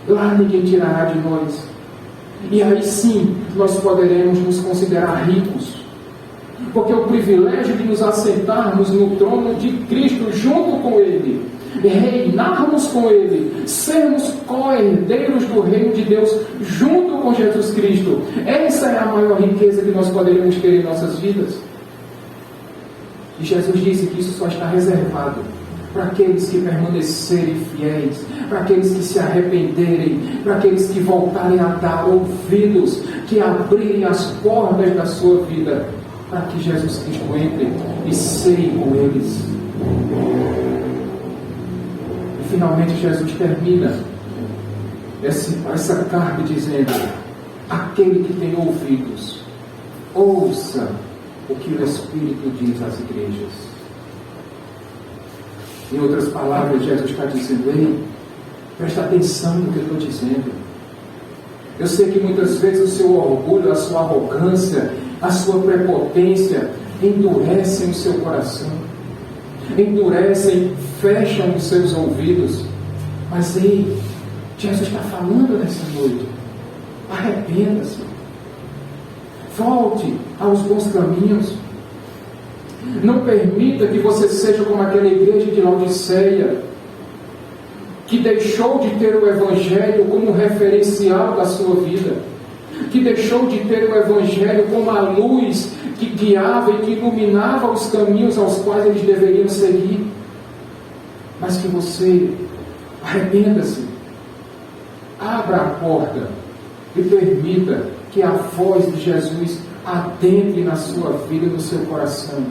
Speaker 1: Lá ninguém tirará de nós. E aí sim, nós poderemos nos considerar ricos. Porque o privilégio de nos assentarmos no trono de Cristo junto com Ele, reinarmos com Ele, sermos co-herdeiros do reino de Deus junto com Jesus Cristo, essa é a maior riqueza que nós poderíamos ter em nossas vidas. E Jesus disse que isso só está reservado para aqueles que permanecerem fiéis, para aqueles que se arrependerem, para aqueles que voltarem a dar ouvidos, que abrirem as portas da sua vida, para que Jesus Cristo entre e ceie com eles. E finalmente Jesus termina essa carta dizendo, aquele que tem ouvidos, ouça o que o Espírito diz às igrejas. Em outras palavras, Jesus está dizendo, ei, presta atenção no que eu estou dizendo. Eu sei que muitas vezes o seu orgulho, a sua arrogância, a sua prepotência endurecem o seu coração. endurecem, fecham os seus ouvidos. Mas ei, Jesus está falando nessa noite. Arrependa-se. Volte aos bons caminhos. Não permita que você seja como aquela igreja de Laodiceia, que deixou de ter o Evangelho como referencial da sua vida, que deixou de ter o Evangelho como a luz que guiava e que iluminava os caminhos aos quais eles deveriam seguir. Mas que você arrependa-se, abra a porta e permita que a voz de Jesus adentre na sua vida e no seu coração,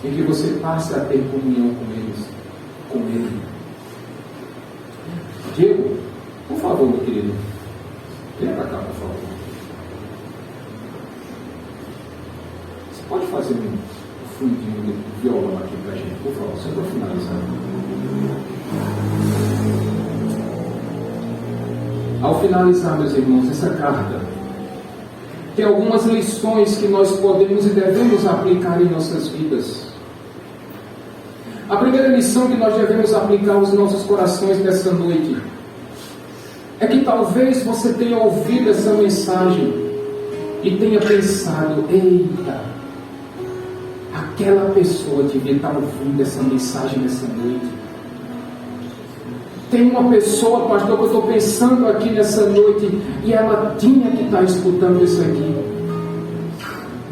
Speaker 1: e que você passe a ter comunhão com Ele. Diego, por favor, meu querido, venha para cá, por favor. Você pode fazer um fundinho de violão aqui para a gente, por favor, só para finalizar. Ao finalizar, meus irmãos, essa carta tem algumas lições que nós podemos e devemos aplicar em nossas vidas. A primeira lição que nós devemos aplicar aos nossos corações nessa noite é que talvez você tenha ouvido essa mensagem e tenha pensado: eita, aquela pessoa devia estar ouvindo essa mensagem nessa noite. Tem uma pessoa, pastor, que eu estou pensando aqui nessa noite e ela tinha que estar escutando isso aqui.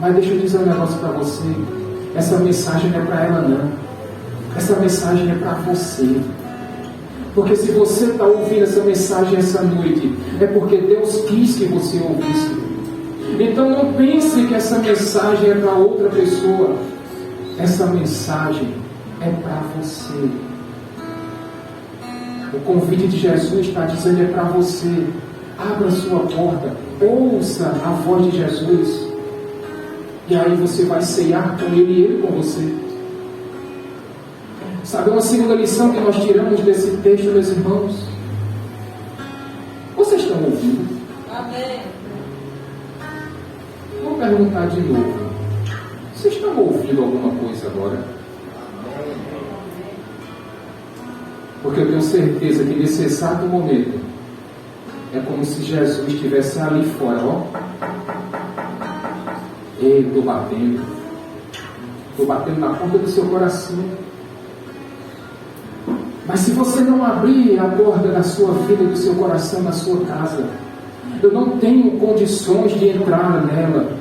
Speaker 1: Mas deixa eu dizer um negócio para você: essa mensagem não é para ela, não. Essa mensagem é para você. Porque se você está ouvindo essa mensagem essa noite, é porque Deus quis que você ouvisse. Então não pense que essa mensagem é para outra pessoa. Essa mensagem é para você. O convite de Jesus está dizendo: é para você. Abra a sua porta, ouça a voz de Jesus, e aí você vai ceiar com Ele e Ele com você. Sabe, uma segunda lição que nós tiramos desse texto, meus irmãos? Vocês estão ouvindo?
Speaker 2: Amém.
Speaker 1: Vou perguntar de novo. Vocês estão ouvindo alguma coisa agora? Porque eu tenho certeza que nesse exato momento é como se Jesus estivesse ali fora, ó. Ei, estou batendo na ponta do seu coração. Mas se você não abrir a porta da sua vida, do seu coração, da sua casa, eu não tenho condições de entrar nela.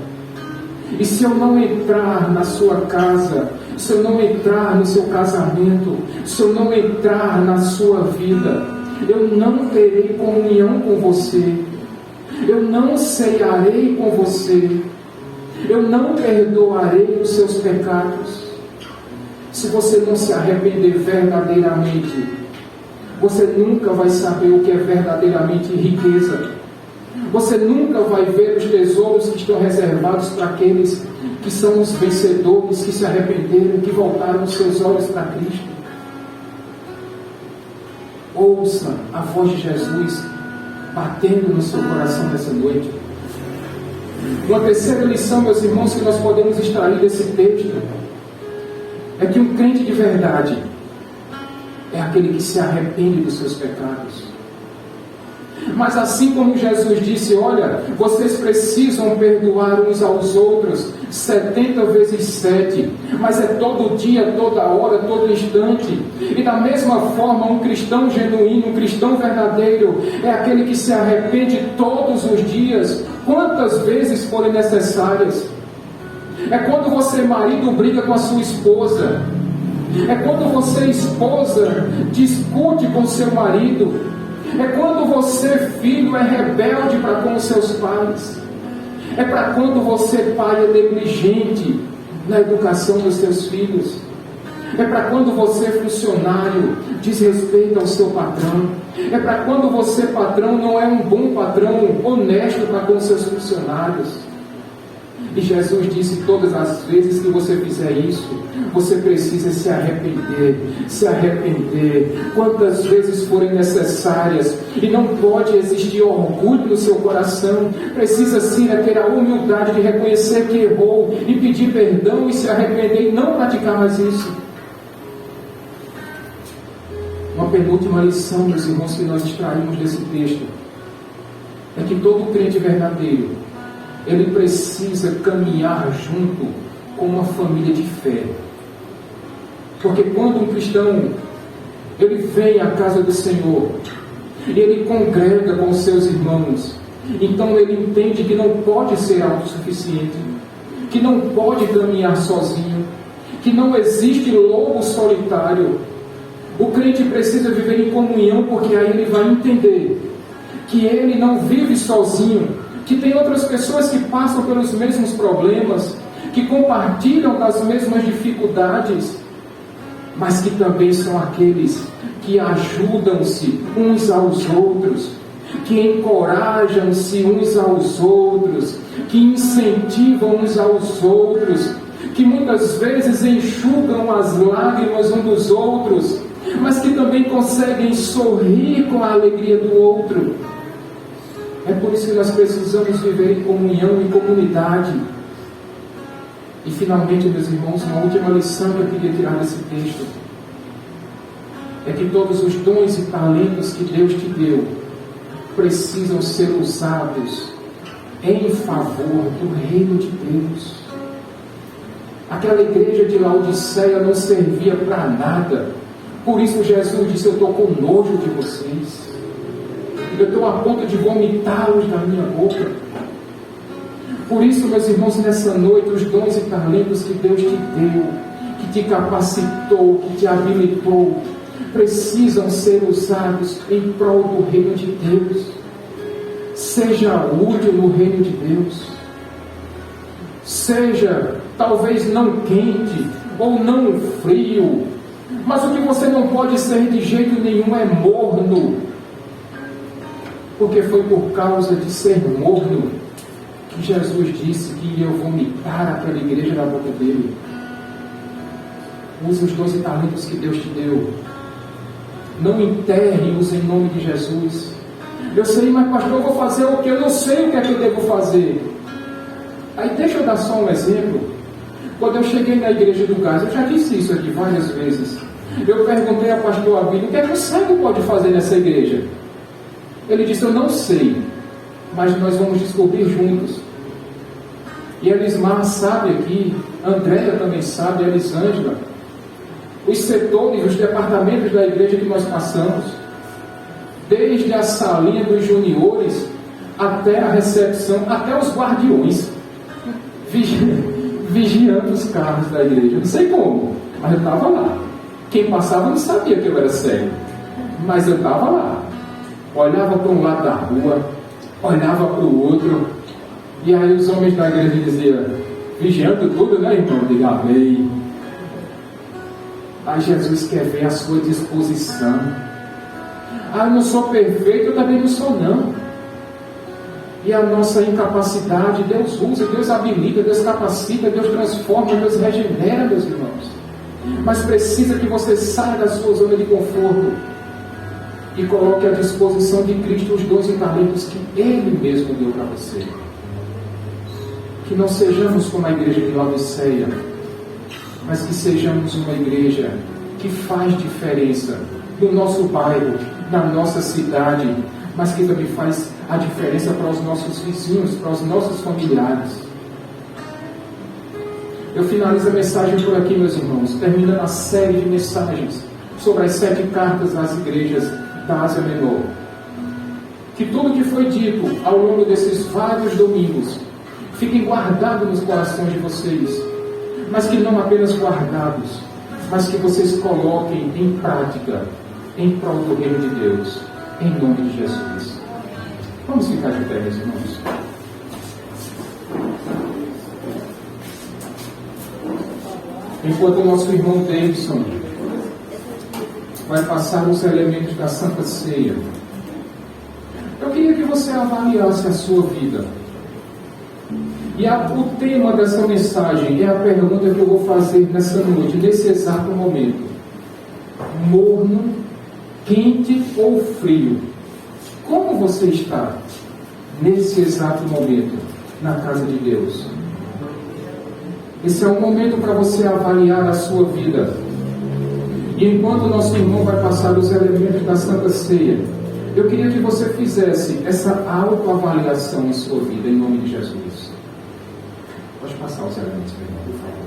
Speaker 1: E se eu não entrar na sua casa, se eu não entrar no seu casamento, se eu não entrar na sua vida, eu não terei comunhão com você, eu não ceiarei com você, eu não perdoarei os seus pecados. Se você não se arrepender verdadeiramente, você nunca vai saber o que é verdadeiramente riqueza. Você nunca vai ver os tesouros que estão reservados para aqueles que são os vencedores, que se arrependeram, que voltaram os seus olhos para Cristo. Ouça a voz de Jesus batendo no seu coração nessa noite. Uma terceira lição, meus irmãos, que nós podemos extrair desse texto é que um crente de verdade é aquele que se arrepende dos seus pecados. Mas assim como Jesus disse: olha, vocês precisam perdoar uns aos outros 70 vezes 7, mas é todo dia, toda hora, todo instante. E da mesma forma, um cristão genuíno, um cristão verdadeiro, é aquele que se arrepende todos os dias, quantas vezes forem necessárias. É quando você, marido, briga com a sua esposa. É quando você, esposa, discute com seu marido. É quando você, filho, é rebelde para com os seus pais. É para quando você, pai, é negligente na educação dos seus filhos. É para quando você, funcionário, desrespeita o seu patrão. É para quando você, patrão, não é um bom patrão, honesto para com os seus funcionários. E Jesus disse: todas as vezes que você fizer isso, você precisa se arrepender, quantas vezes forem necessárias. E não pode existir orgulho no seu coração. Precisa sim ter a humildade de reconhecer que errou e pedir perdão e se arrepender e não praticar mais isso. penúltima lição, meus irmãos, que nós extraímos desse texto é que todo crente verdadeiro, ele precisa caminhar junto com uma família de fé. Porque quando um cristão, ele vem à casa do Senhor, e ele congrega com os seus irmãos, então ele entende que não pode ser autossuficiente, que não pode caminhar sozinho, que não existe lobo solitário. O crente precisa viver em comunhão, porque aí ele vai entender que ele não vive sozinho, que tem outras pessoas que passam pelos mesmos problemas, que compartilham das mesmas dificuldades, mas que também são aqueles que ajudam-se uns aos outros, que encorajam-se uns aos outros, que incentivam uns aos outros, que muitas vezes enxugam as lágrimas uns dos outros, mas que também conseguem sorrir com a alegria do outro. É por isso que nós precisamos viver em comunhão, em comunidade. E finalmente, meus irmãos, uma última lição que eu queria tirar desse texto é que todos os dons e talentos que Deus te deu precisam ser usados em favor do reino de Deus. Aquela igreja de Laodiceia não servia para nada. Por isso Jesus disse: eu estou com nojo de vocês. Eu estou a ponto de vomitá-los da minha boca. Por isso, meus irmãos, nessa noite, os dons e talentos que Deus te deu, que te capacitou, que te habilitou, precisam ser usados em prol do reino de Deus. Seja útil no reino de Deus. Seja, talvez não quente ou não frio, mas o que você não pode ser de jeito nenhum é morno. Porque foi por causa de ser morno que Jesus disse que ia vomitar aquela igreja na boca dele. Use os dons e talentos que Deus te deu. Não enterre-os em nome de Jesus. Eu sei, mas pastor, eu vou fazer o que? Eu não sei o que é que eu devo fazer. Aí deixa eu dar só um exemplo. Quando eu cheguei na igreja do Gás, eu já disse isso aqui várias vezes. Eu perguntei ao pastor Abílio: o que é que o cego pode fazer nessa igreja? Ele disse: eu não sei, mas nós vamos descobrir juntos. E a Elismar sabe aqui, a Andréia também sabe, a Elisângela, os setores, os departamentos da igreja que nós passamos, desde a salinha dos juniores até a recepção, até os guardiões, vigiando os carros da igreja. Não sei como, mas eu estava lá. Quem passava não sabia que eu era cego, mas eu estava lá. Olhava para um lado da rua, olhava para o outro, e aí os homens da igreja diziam: vigiando tudo, né, irmão? Diga amém. Aí Jesus quer ver a sua disposição. Eu não sou perfeito, eu também não sou, não. E a nossa incapacidade, Deus usa, Deus habilita, Deus capacita, Deus transforma, Deus regenera, meus irmãos. Mas precisa que você saia da sua zona de conforto e coloque à disposição de Cristo os dons e talentos que Ele mesmo deu para você. Que não sejamos como a igreja de Laodiceia, mas que sejamos uma igreja que faz diferença no nosso bairro, na nossa cidade, mas que também faz a diferença para os nossos vizinhos, para os nossos familiares. Eu finalizo a mensagem por aqui, meus irmãos, terminando a série de mensagens sobre as 7 cartas às igrejas da Ásia Menor. Que tudo que foi dito ao longo desses vários domingos fiquem guardados nos corações de vocês, mas que não apenas guardados, mas que vocês coloquem em prática em prol do reino de Deus, em nome de Jesus. Vamos ficar de pé, meus irmãos. Enquanto o nosso irmão Davidson vai passar os elementos da Santa Ceia, eu queria que você avaliasse a sua vida. E o tema dessa mensagem é a pergunta que eu vou fazer nessa noite, nesse exato momento: morno, quente ou frio? Como você está nesse exato momento na casa de Deus? Esse é um momento para você avaliar a sua vida. E enquanto o nosso irmão vai passar os elementos da Santa Ceia, eu queria que você fizesse essa autoavaliação em sua vida, em nome de Jesus. Pode passar os elementos, meu irmão, por favor.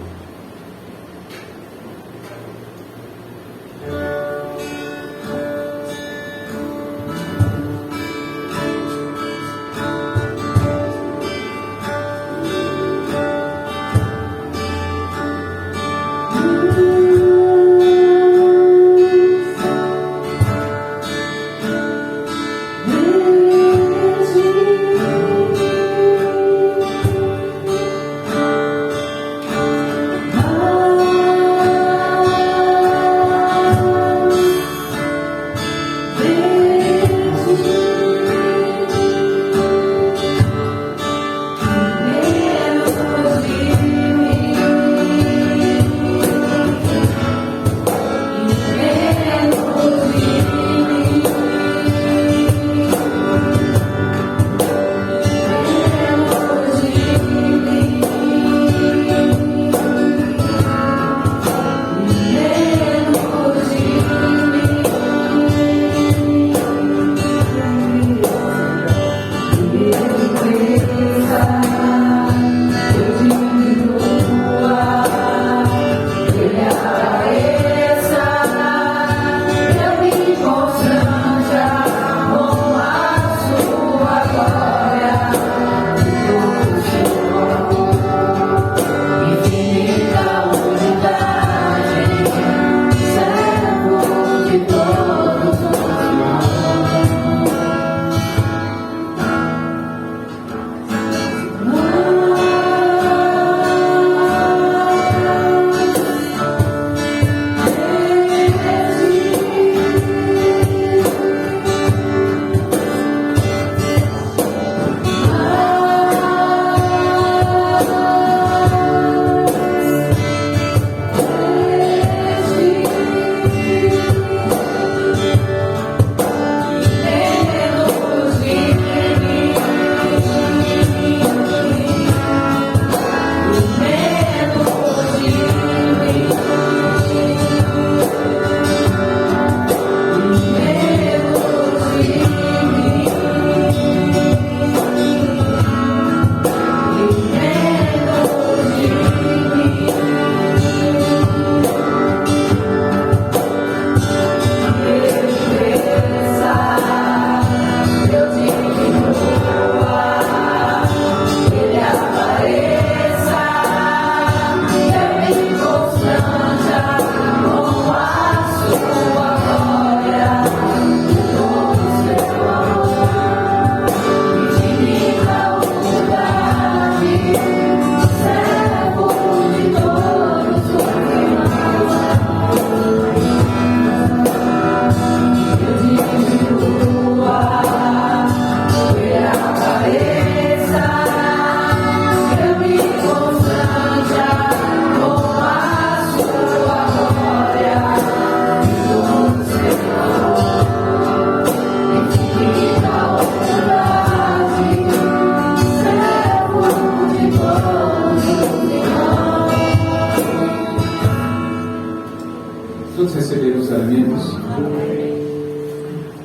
Speaker 1: Todos receberam os alimentos?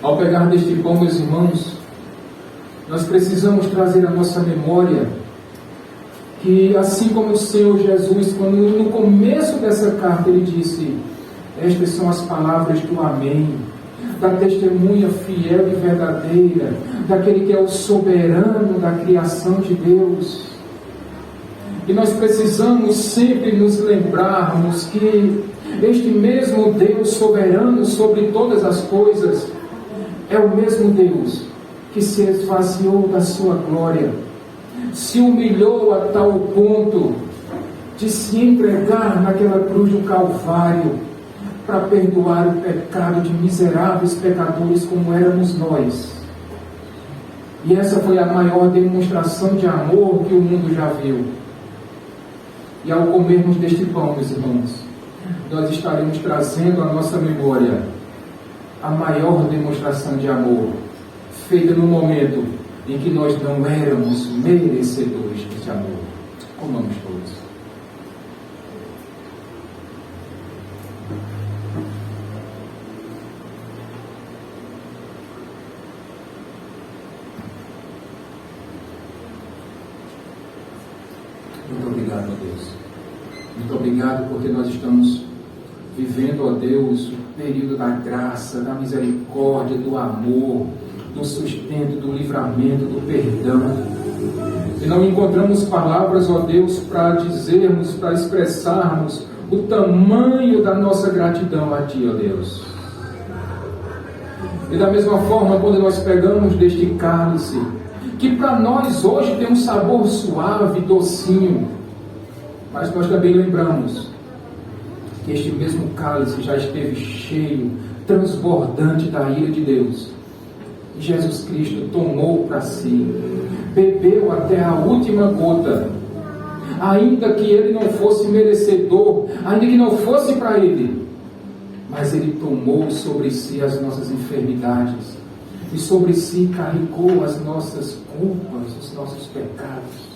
Speaker 1: Ao pegar deste pão, meus irmãos, nós precisamos trazer à nossa memória que, assim como o Senhor Jesus, quando no começo dessa carta ele disse: estas são as palavras do Amém, da testemunha fiel e verdadeira, daquele que é o soberano da criação de Deus. E nós precisamos sempre nos lembrarmos que este mesmo Deus soberano sobre todas as coisas é o mesmo Deus que se esvaziou da sua glória, se humilhou a tal ponto de se entregar naquela cruz do Calvário para perdoar o pecado de miseráveis pecadores como éramos nós. E essa foi a maior demonstração de amor que o mundo já viu. E ao comermos deste pão, meus irmãos, nós estaremos trazendo à nossa memória a maior demonstração de amor, feita no momento em que nós não éramos merecedores desse amor. Comamos todos. Muito obrigado, ó Deus. Muito obrigado porque nós estamos vivendo, ó Deus, o período da graça, da misericórdia, do amor, do sustento, do livramento, do perdão. E não encontramos palavras, ó Deus, para dizermos, para expressarmos o tamanho da nossa gratidão a Ti, ó Deus. E da mesma forma, quando nós pegamos deste cálice, que para nós hoje tem um sabor suave, docinho, mas nós também lembramos que este mesmo cálice já esteve cheio, transbordante da ira de Deus. E Jesus Cristo tomou para si, bebeu até a última gota, ainda que ele não fosse merecedor, ainda que não fosse para ele, mas ele tomou sobre si as nossas enfermidades, e sobre si carregou as nossas culpas, os nossos pecados.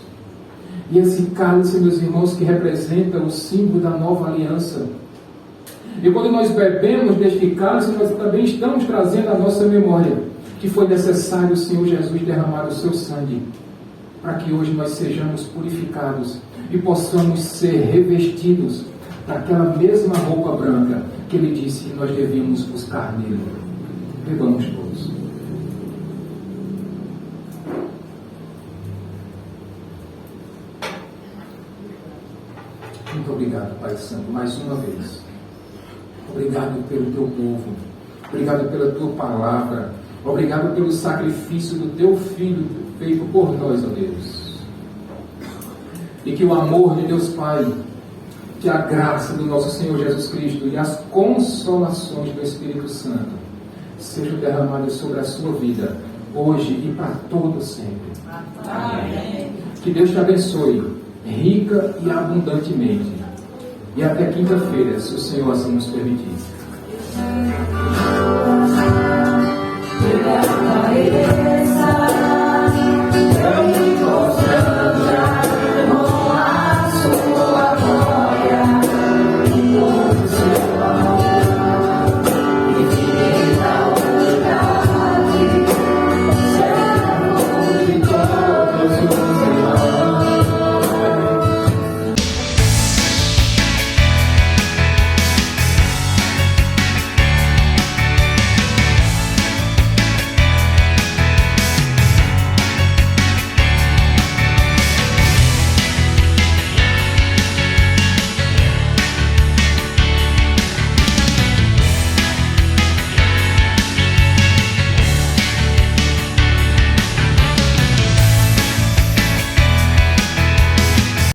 Speaker 1: E esse cálice, meus irmãos, que representa o símbolo da nova aliança. E quando nós bebemos deste cálice, nós também estamos trazendo à nossa memória que foi necessário o Senhor Jesus derramar o seu sangue, para que hoje nós sejamos purificados e possamos ser revestidos daquela mesma roupa branca que Ele disse que nós devíamos buscar nele. Bebamos todos. Muito obrigado, Pai Santo, mais uma vez. Obrigado pelo Teu povo. Obrigado pela Tua palavra. Obrigado pelo sacrifício do Teu Filho feito por nós, ó Deus. E que o amor de Deus Pai, que a graça do nosso Senhor Jesus Cristo e as consolações do Espírito Santo sejam derramadas sobre a sua vida, hoje e para todo sempre. Amém. Que Deus te abençoe, rica e abundantemente. E até quinta-feira, se o Senhor assim nos permitir.
Speaker 3: Obrigado a Ele.